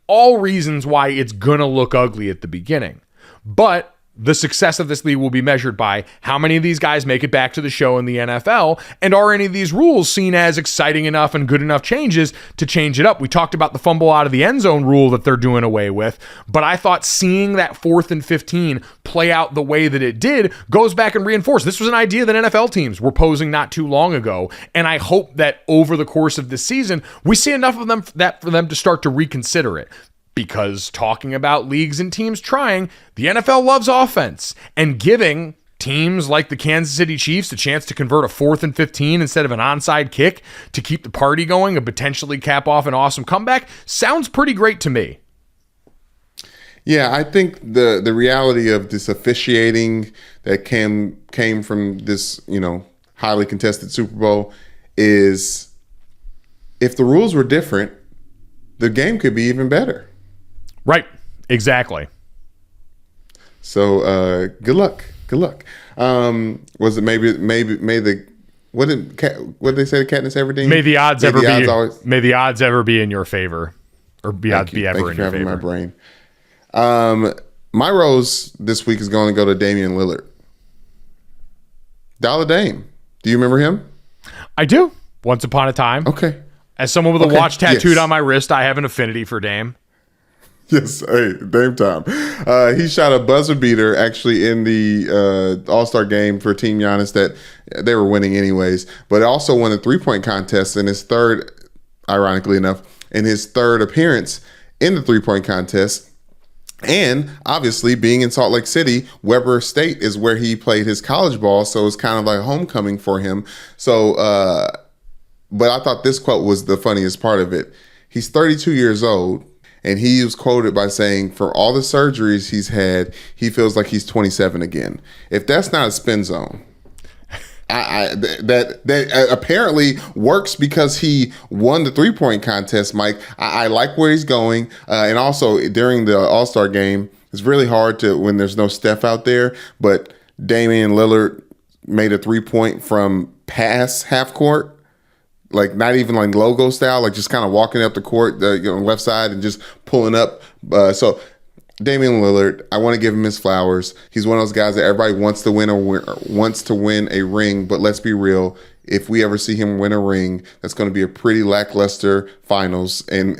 all reasons why it's going to look ugly at the beginning. But the success of this league will be measured by how many of these guys make it back to the show in the NFL, and are any of these rules seen as exciting enough and good enough changes to change it up. We talked about the fumble out of the end zone rule that they're doing away with, but I thought seeing that 4th and 15 play out the way that it did goes back and reinforces. This was an idea that NFL teams were posing not too long ago, and I hope that over the course of this season, we see enough of them for them to start to reconsider it. Because talking about leagues and teams trying, the NFL loves offense, and giving teams like the Kansas City Chiefs a chance to convert a 4th and 15 instead of an onside kick to keep the party going and potentially cap off an awesome comeback sounds pretty great to me. Yeah, I think the reality of this officiating that came from this, highly contested Super Bowl is, if the rules were different, the game could be even better. Right. Exactly. So good luck. Was it may the what did they say, the Katniss Everdeen? May the odds ever be in your favor, or be ever in your favor. My brain. My rose this week is going to go to Dame Lillard. Dollar Dame. Do you remember him? I do. Once upon a time. Okay. As someone with a watch tattooed on my wrist, I have an affinity for Dame. Yes, hey, Dame time. He shot a buzzer beater actually in the All-Star game for Team Giannis that they were winning anyways, but also won a 3-point contest in his third, ironically enough, in his third appearance in the 3-point contest. And obviously, being in Salt Lake City, Weber State is where he played his college ball, so it's kind of like homecoming for him. So, but I thought this quote was the funniest part of it. He's 32 years old, and he was quoted by saying, for all the surgeries he's had, he feels like he's 27 again. If that's not a spin zone, that apparently works because he won the 3-point contest, Mike. I like where he's going. And also during the All-Star game, it's really hard when there's no Steph out there, but Damian Lillard made a 3-point from past half court. Like not even like logo style, like just kind of walking up the court, left side and just pulling up. So Damian Lillard, I want to give him his flowers. He's one of those guys that everybody wants to win a ring. But let's be real, if we ever see him win a ring, that's going to be a pretty lackluster finals and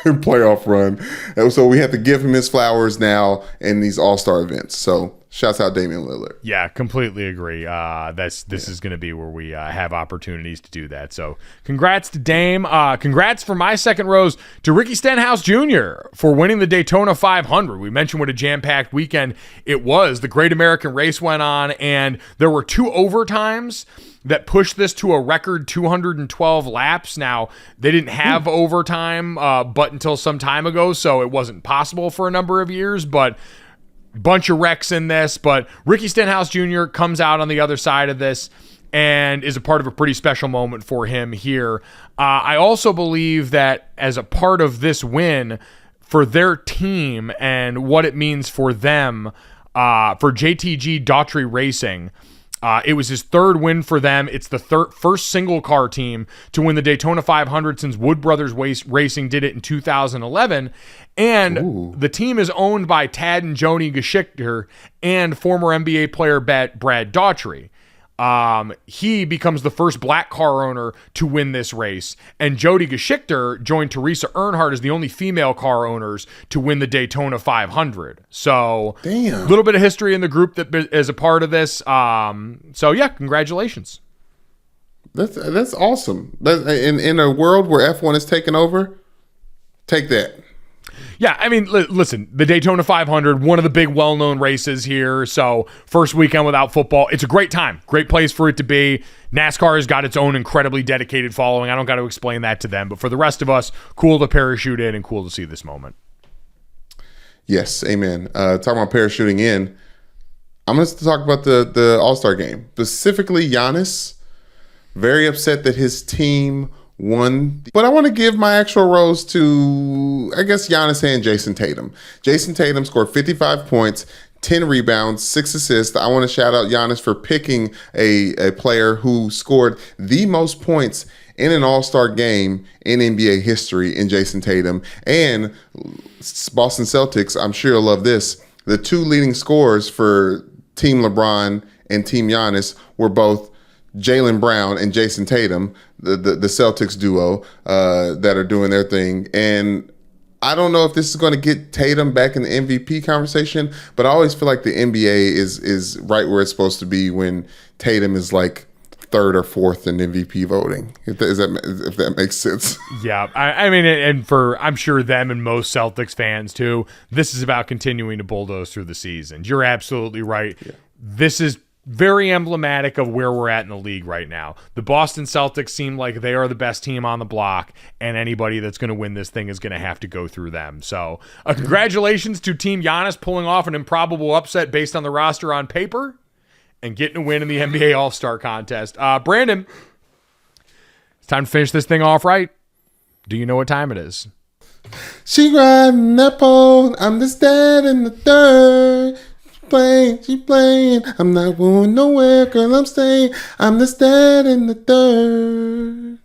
playoff run. And so we have to give him his flowers now in these All-Star events. So shouts out Dame Lillard. Yeah, completely agree. This is going to be where we have opportunities to do that. So congrats to Dame. Congrats for my second rose to Ricky Stenhouse Jr. for winning the Daytona 500. We mentioned what a jam-packed weekend it was. The Great American Race went on, and there were 2 overtimes that pushed this to a record 212 laps. Now, they didn't have overtime but until some time ago, so it wasn't possible for a number of years, but bunch of wrecks in this. But Ricky Stenhouse Jr. comes out on the other side of this and is a part of a pretty special moment for him here. I also believe that as a part of this win for their team and what it means for them, for JTG Daughtry Racing, it was his 3rd win for them. It's the first single car team to win the Daytona 500 since Wood Brothers Racing did it in 2011. And the team is owned by Tad and Joni Geschickter and former NBA player Brad Daughtry. He becomes the first black car owner to win this race. And Jody Geschickter joined Teresa Earnhardt as the only female car owners to win the Daytona 500. So a little bit of history in the group that is a part of this. So yeah, congratulations. That's awesome. In a world where F1 is taking over, take that. Yeah, I mean, listen, the Daytona 500, one of the big well-known races here. So first weekend without football. It's a great time. Great place for it to be. NASCAR has got its own incredibly dedicated following. I don't got to explain that to them. But for the rest of us, cool to parachute in and cool to see this moment. Yes, amen. Talking about parachuting in, I'm going to talk about the All-Star game. Specifically, Giannis, very upset that his team won. But I want to give my actual rose to, I guess, Giannis and Jason Tatum. Jason Tatum scored 55 points, 10 rebounds, 6 assists. I want to shout out Giannis for picking a player who scored the most points in an All-Star game in NBA history in Jason Tatum. And Boston Celtics, I'm sure you'll love this, the 2 leading scorers for Team LeBron and Team Giannis were both Jaylen Brown and Jason Tatum, the Celtics duo that are doing their thing. And I don't know if this is going to get Tatum back in the MVP conversation, but I always feel like the NBA is right where it's supposed to be when Tatum is like 3rd or 4th in MVP voting, if that makes sense. Yeah, I mean, and for, I'm sure them and most Celtics fans too, this is about continuing to bulldoze through the season. You're absolutely right. Yeah. This is very emblematic of where we're at in the league right now. The Boston Celtics seem like they are the best team on the block, and anybody that's going to win this thing is going to have to go through them. So congratulations to Team Giannis pulling off an improbable upset based on the roster on paper and getting a win in the NBA All-Star contest. Brandon, it's time to finish this thing off right. Do you know what time it is? She riding that pole. I'm the dad in the third. She playing. I'm not going nowhere, girl. I'm staying. I'm the dad in the third.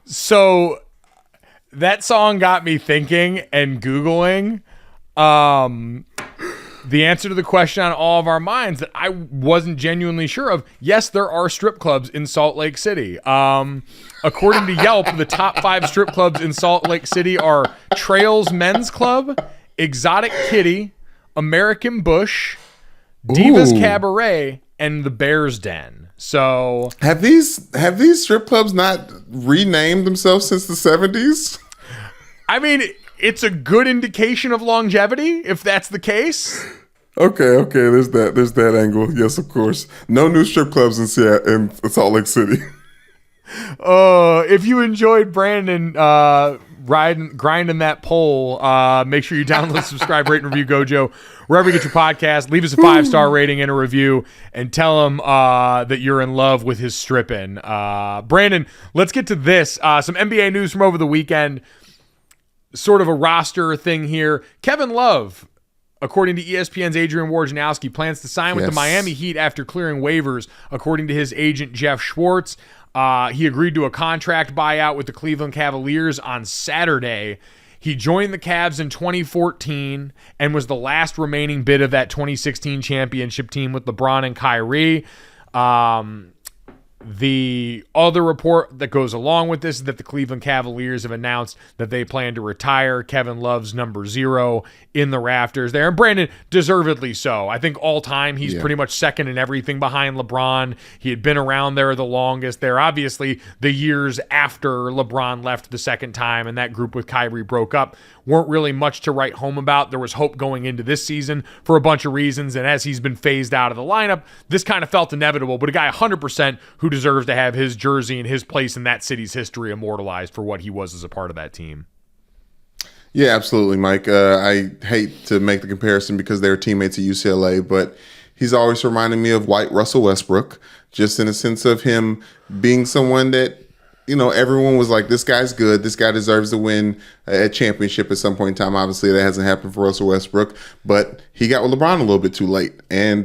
So that song got me thinking and Googling. The answer to the question on all of our minds that I wasn't genuinely sure of. Yes, there are strip clubs in Salt Lake City. According to Yelp, the top 5 strip clubs in Salt Lake City are Trails Men's Club, Exotic Kitty, American Bush, Divas Cabaret, and the Bear's Den. So have these strip clubs not renamed themselves since the 70s? I mean, it's a good indication of longevity, if that's the case. Okay, there's that angle. Yes, of course. No new strip clubs in Salt Lake City. If you enjoyed Brandon grinding that pole, make sure you download, subscribe, rate, and review Gojo wherever you get your podcast. Leave us a 5-star rating and a review, and tell him that you're in love with his stripping. Brandon, let's get to this. Some NBA news from over the weekend. Sort of a roster thing here. Kevin Love, according to ESPN's Adrian Wojnarowski, plans to sign with the Miami Heat after clearing waivers, according to his agent Jeff Schwartz. He agreed to a contract buyout with the Cleveland Cavaliers on Saturday. He joined the Cavs in 2014 and was the last remaining bit of that 2016 championship team with LeBron and Kyrie. The other report that goes along with this is that the Cleveland Cavaliers have announced that they plan to retire Kevin Love's number 0 in the rafters there. And Brandon, deservedly so. I think all time he's pretty much second in everything behind LeBron. He had been around there the longest. There, obviously, the years after LeBron left the second time and that group with Kyrie broke up weren't really much to write home about. There was hope going into this season for a bunch of reasons. And as he's been phased out of the lineup, this kind of felt inevitable. But a guy 100% who deserves to have his jersey and his place in that city's history immortalized for what he was as a part of that team. Yeah, absolutely, Mike. I hate to make the comparison because they were teammates at UCLA, but he's always reminded me of white Russell Westbrook, just in a sense of him being someone that, everyone was like, this guy's good. This guy deserves to win a championship at some point in time. Obviously, that hasn't happened for Russell Westbrook, but he got with LeBron a little bit too late. And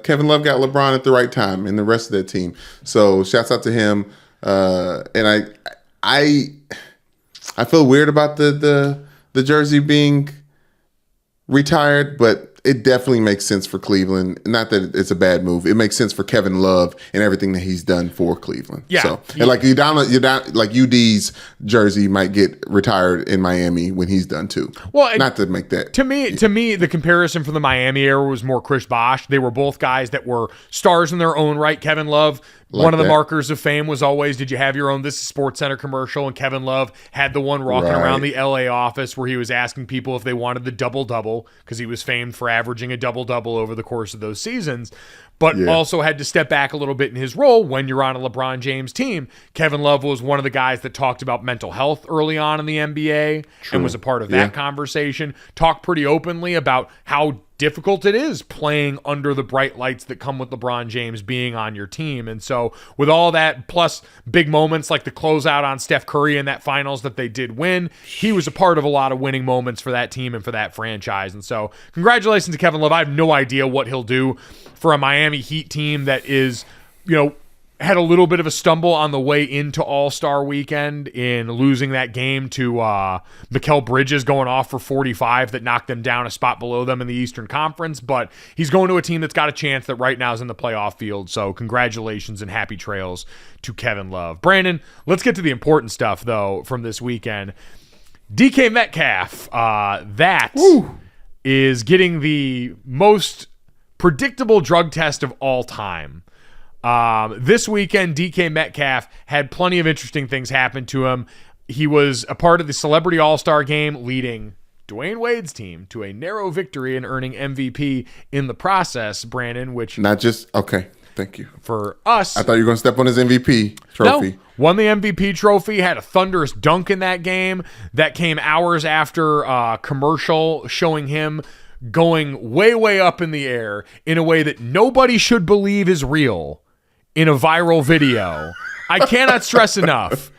Kevin Love got LeBron at the right time and the rest of that team. So shouts out to him. And I feel weird about the jersey being retired, but it definitely makes sense for Cleveland. Not that it's a bad move. It makes sense for Kevin Love and everything that he's done for Cleveland. Yeah. So, and like UD's jersey might get retired in Miami when he's done too. Well, not to make that. To me, the comparison from the Miami era was more Chris Bosh. They were both guys that were stars in their own right. Kevin Love, one of the markers of fame was always, did you have your own This is Sports Center commercial? And Kevin Love had the one rocking around the LA office where he was asking people if they wanted the double-double because he was famed for averaging a double-double over the course of those seasons, but also had to step back a little bit in his role when you're on a LeBron James team. Kevin Love was one of the guys that talked about mental health early on in the NBA and was a part of that conversation, talked pretty openly about how difficult it is playing under the bright lights that come with LeBron James being on your team. And so with all that, plus big moments like the closeout on Steph Curry in that finals that they did win, he was a part of a lot of winning moments for that team and for that franchise. And so congratulations to Kevin Love. I have no idea what he'll do for a Miami Heat team that is, had a little bit of a stumble on the way into All-Star Weekend in losing that game to Mikal Bridges going off for 45 that knocked them down a spot below them in the Eastern Conference. But he's going to a team that's got a chance that right now is in the playoff field. So congratulations and happy trails to Kevin Love. Brandon, let's get to the important stuff, though, from this weekend. DK Metcalf, is getting the most predictable drug test of all time. This weekend, DK Metcalf had plenty of interesting things happen to him. He was a part of the Celebrity All-Star Game, leading Dwayne Wade's team to a narrow victory and earning MVP in the process, Brandon, which... Not just... Okay, thank you. For us... I thought you were going to step on his MVP trophy. No, won the MVP trophy, had a thunderous dunk in that game. That came hours after a commercial showing him going way, way up in the air in a way that nobody should believe is real. In a viral video. I cannot stress enough.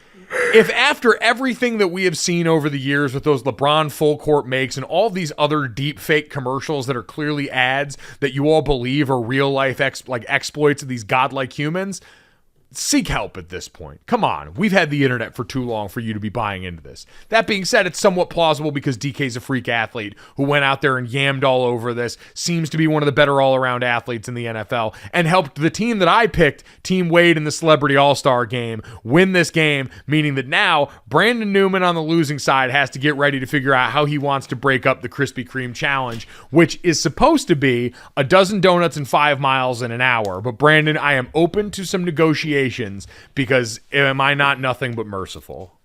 If after everything that we have seen over the years with those LeBron full court makes and all these other deep fake commercials that are clearly ads that you all believe are real life exploits of these godlike humans, seek help at this point. Come on. We've had the internet for too long for you to be buying into this. That being said, it's somewhat plausible because DK's a freak athlete who went out there and yammed all over this, seems to be one of the better all-around athletes in the NFL, and helped the team that I picked, Team Wade in the Celebrity All-Star Game, win this game, meaning that now Brandon Newman on the losing side has to get ready to figure out how he wants to break up the Krispy Kreme challenge, which is supposed to be a dozen donuts in 5 miles in an hour. But Brandon, I am open to some negotiations because am I not nothing but merciful?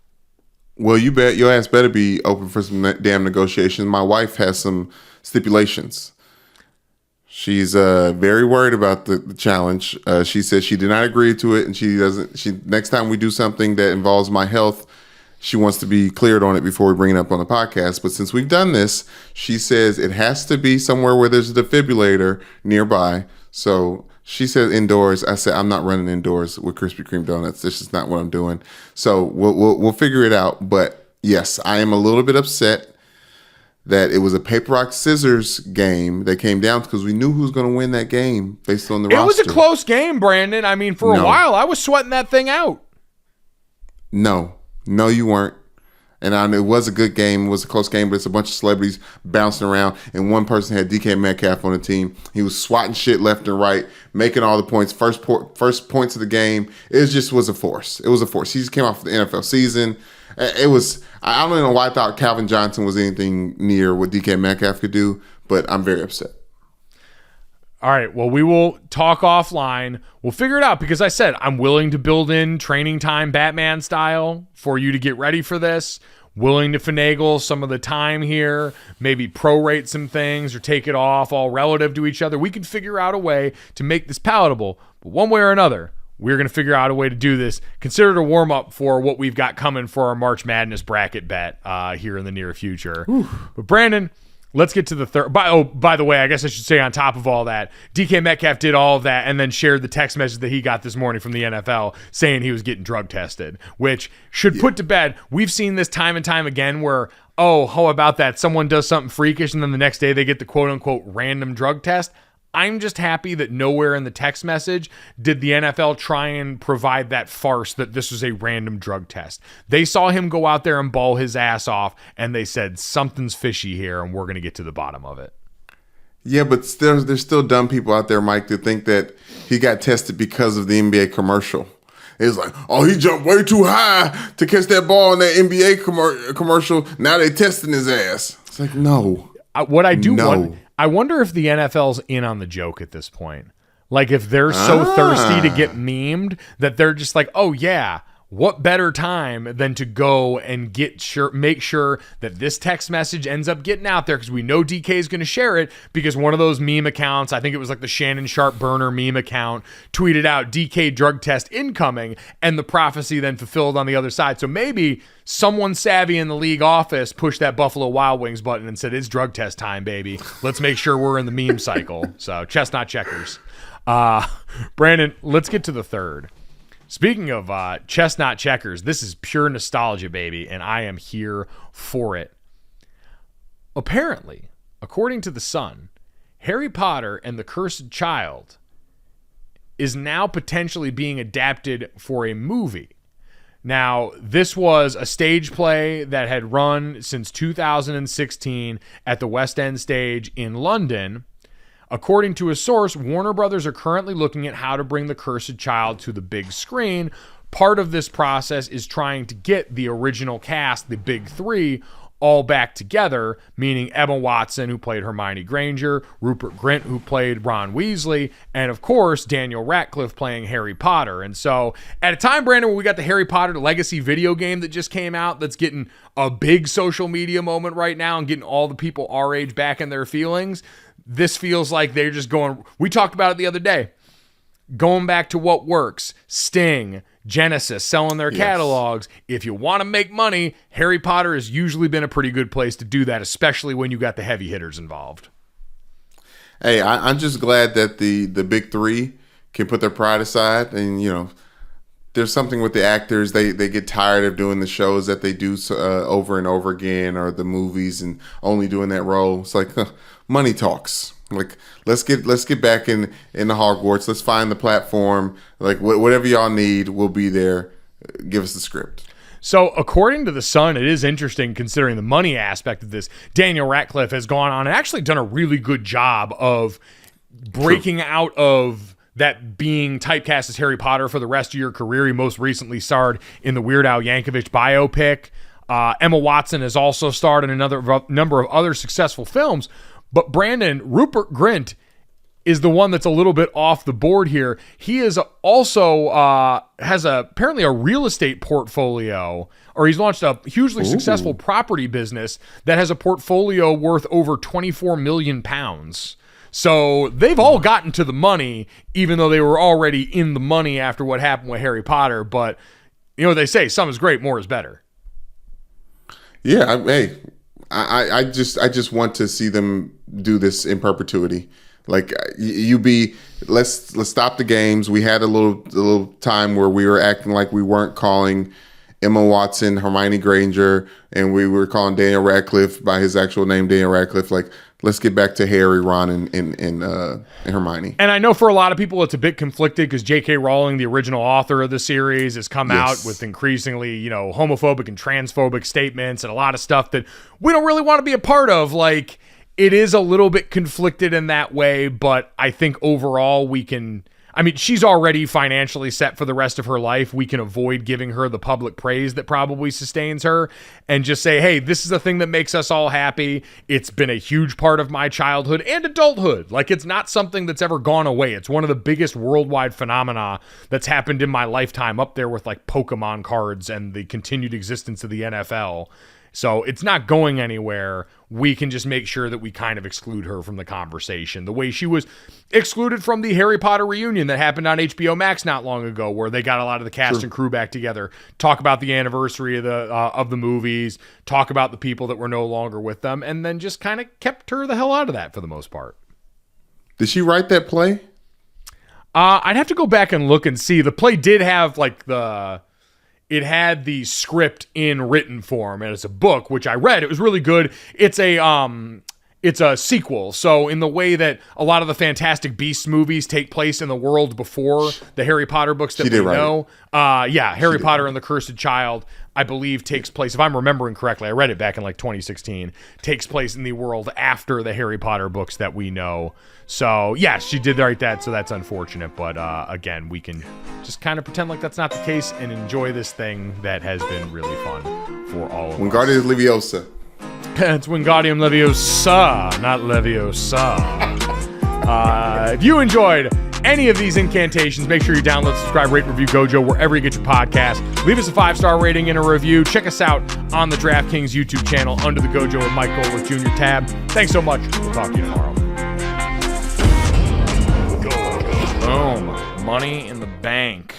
Well, you bet your ass better be open for some damn negotiations. My wife has some stipulations. She's very worried about the challenge. She says she did not agree to it, and she doesn't. Next time we do something that involves my health, she wants to be cleared on it before we bring it up on the podcast. But since we've done this, she says it has to be somewhere where there's a defibrillator nearby. So she said indoors. I said I'm not running indoors with Krispy Kreme donuts. This is not what I'm doing. So we'll figure it out. But yes, I am a little bit upset that it was a paper rock scissors game that came down because we knew who was going to win that game based on the roster. It was a close game, Brandon. I mean, for a while I was sweating that thing out. No, you weren't. And I know it was a good game. It was a close game, but it's a bunch of celebrities bouncing around. And one person had DK Metcalf on the team. He was swatting shit left and right, making all the points. First points of the game. It just was a force. It was a force. He just came off the NFL season. It was. I don't even know why I thought Calvin Johnson was anything near what DK Metcalf could do, but I'm very upset. All right, well, we will talk offline. We'll figure it out because I said I'm willing to build in training time Batman style for you to get ready for this. Willing to finagle some of the time here, maybe prorate some things or take it off all relative to each other. We can figure out a way to make this palatable, but one way or another, we're going to figure out a way to do this. Consider it a warm-up for what we've got coming for our March Madness bracket bet here in the near future. But Brandon, let's get to the third. By the way, I guess I should say on top of all that, DK Metcalf did all of that and then shared the text message that he got this morning from the NFL saying he was getting drug tested, which should put to bed. We've seen this time and time again where, how about that? Someone does something freakish and then the next day they get the quote-unquote random drug test. I'm just happy that nowhere in the text message did the NFL try and provide that farce that this was a random drug test. They saw him go out there and ball his ass off, and they said, something's fishy here, and we're going to get to the bottom of it. Yeah, but there's still dumb people out there, Mike, to think that he got tested because of the NBA commercial. It's like, he jumped way too high to catch that ball in that NBA commercial. Now they testing his ass. It's like, no. I wonder if the NFL's in on the joke at this point. Like if they're so thirsty to get memed that they're just like, oh yeah, what better time than to go and make sure that this text message ends up getting out there because we know DK is going to share it because one of those meme accounts, I think it was like the Shannon Sharp burner meme account, tweeted out DK drug test incoming and the prophecy then fulfilled on the other side. So maybe someone savvy in the league office pushed that Buffalo Wild Wings button and said, it's drug test time, baby. Let's make sure we're in the meme cycle. So chestnut checkers. Brandon, let's get to the third. Speaking of chestnut checkers, this is pure nostalgia, baby, and I am here for it. Apparently, according to The Sun, Harry Potter and the Cursed Child is now potentially being adapted for a movie. Now, this was a stage play that had run since 2016 at the West End stage in London. According to a source, Warner Brothers are currently looking at how to bring The Cursed Child to the big screen. Part of this process is trying to get the original cast, the big three, all back together, meaning Emma Watson, who played Hermione Granger, Rupert Grint, who played Ron Weasley, and of course, Daniel Radcliffe playing Harry Potter. And so at a time, Brandon, when we got the Harry Potter Legacy video game that just came out, that's getting a big social media moment right now and getting all the people our age back in their feelings, this feels like they're just going, we talked about it the other day, going back to what works. Sting, Genesis, selling their catalogs. If you want to make money, Harry Potter has usually been a pretty good place to do that, especially when you got the heavy hitters involved. Hey, I'm just glad that the big three can put their pride aside. And, there's something with the actors. They get tired of doing the shows that they do over and over again, or the movies and only doing that role. It's like, money talks. Like, let's get back in the Hogwarts. Let's find the platform. Like, whatever y'all need, we'll be there. Give us the script. So according to The Sun, it is interesting considering the money aspect of this. Daniel Radcliffe has gone on and actually done a really good job of breaking out of that being typecast as Harry Potter for the rest of your career. He most recently starred in the Weird Al Yankovic biopic. Emma Watson has also starred in another number of other successful films. But Brandon, Rupert Grint is the one that's a little bit off the board here. He is also has apparently a real estate portfolio, or he's launched a hugely successful property business that has a portfolio worth over 24 million pounds. So they've all gotten to the money, even though they were already in the money after what happened with Harry Potter. But you know what they say, some is great, more is better. Yeah, I just want to see them do this in perpetuity. Like let's stop the games. We had a little time where we were acting like we weren't calling Emma Watson Hermione Granger, and we were calling Daniel Radcliffe by his actual name, Daniel Radcliffe. Like, let's get back to Harry, Ron, and Hermione. And I know for a lot of people it's a bit conflicted because J.K. Rowling, the original author of the series, has come out with increasingly, homophobic and transphobic statements and a lot of stuff that we don't really want to be a part of. Like, it is a little bit conflicted in that way, but I think overall we can... I mean, she's already financially set for the rest of her life. We can avoid giving her the public praise that probably sustains her and just say, hey, this is the thing that makes us all happy. It's been a huge part of my childhood and adulthood. Like, it's not something that's ever gone away. It's one of the biggest worldwide phenomena that's happened in my lifetime, up there with like Pokemon cards and the continued existence of the NFL. So it's not going anywhere. We can just make sure that we kind of exclude her from the conversation. The way she was excluded from the Harry Potter reunion that happened on HBO Max not long ago, where they got a lot of the cast and crew back together, talk about the anniversary of the movies, talk about the people that were no longer with them, and then just kind of kept her the hell out of that for the most part. Did she write that play? I'd have to go back and look and see. The play did have like it had the script in written form, and it's a book, which I read. It was really good. It's a sequel. So in the way that a lot of the Fantastic Beasts movies take place in the world before the Harry Potter books that we know. Harry Potter and the Cursed Child, I believe, takes place, if I'm remembering correctly, I read it back in like 2016, takes place in the world after the Harry Potter books that we know. So, yes, she did write that, so that's unfortunate. But, again, we can just kind of pretend like that's not the case and enjoy this thing that has been really fun for all of us. Wingardium Leviosa. It's Wingardium Leviosa, not Leviosa. If you enjoyed any of these incantations, make sure you download, subscribe, rate, review Gojo wherever you get your podcast. Leave us a 5-star rating and a review. Check us out on the DraftKings YouTube channel under the Gojo and Mike Goldberg Jr. tab. Thanks so much. We'll talk to you tomorrow. Boom. Money in the bank.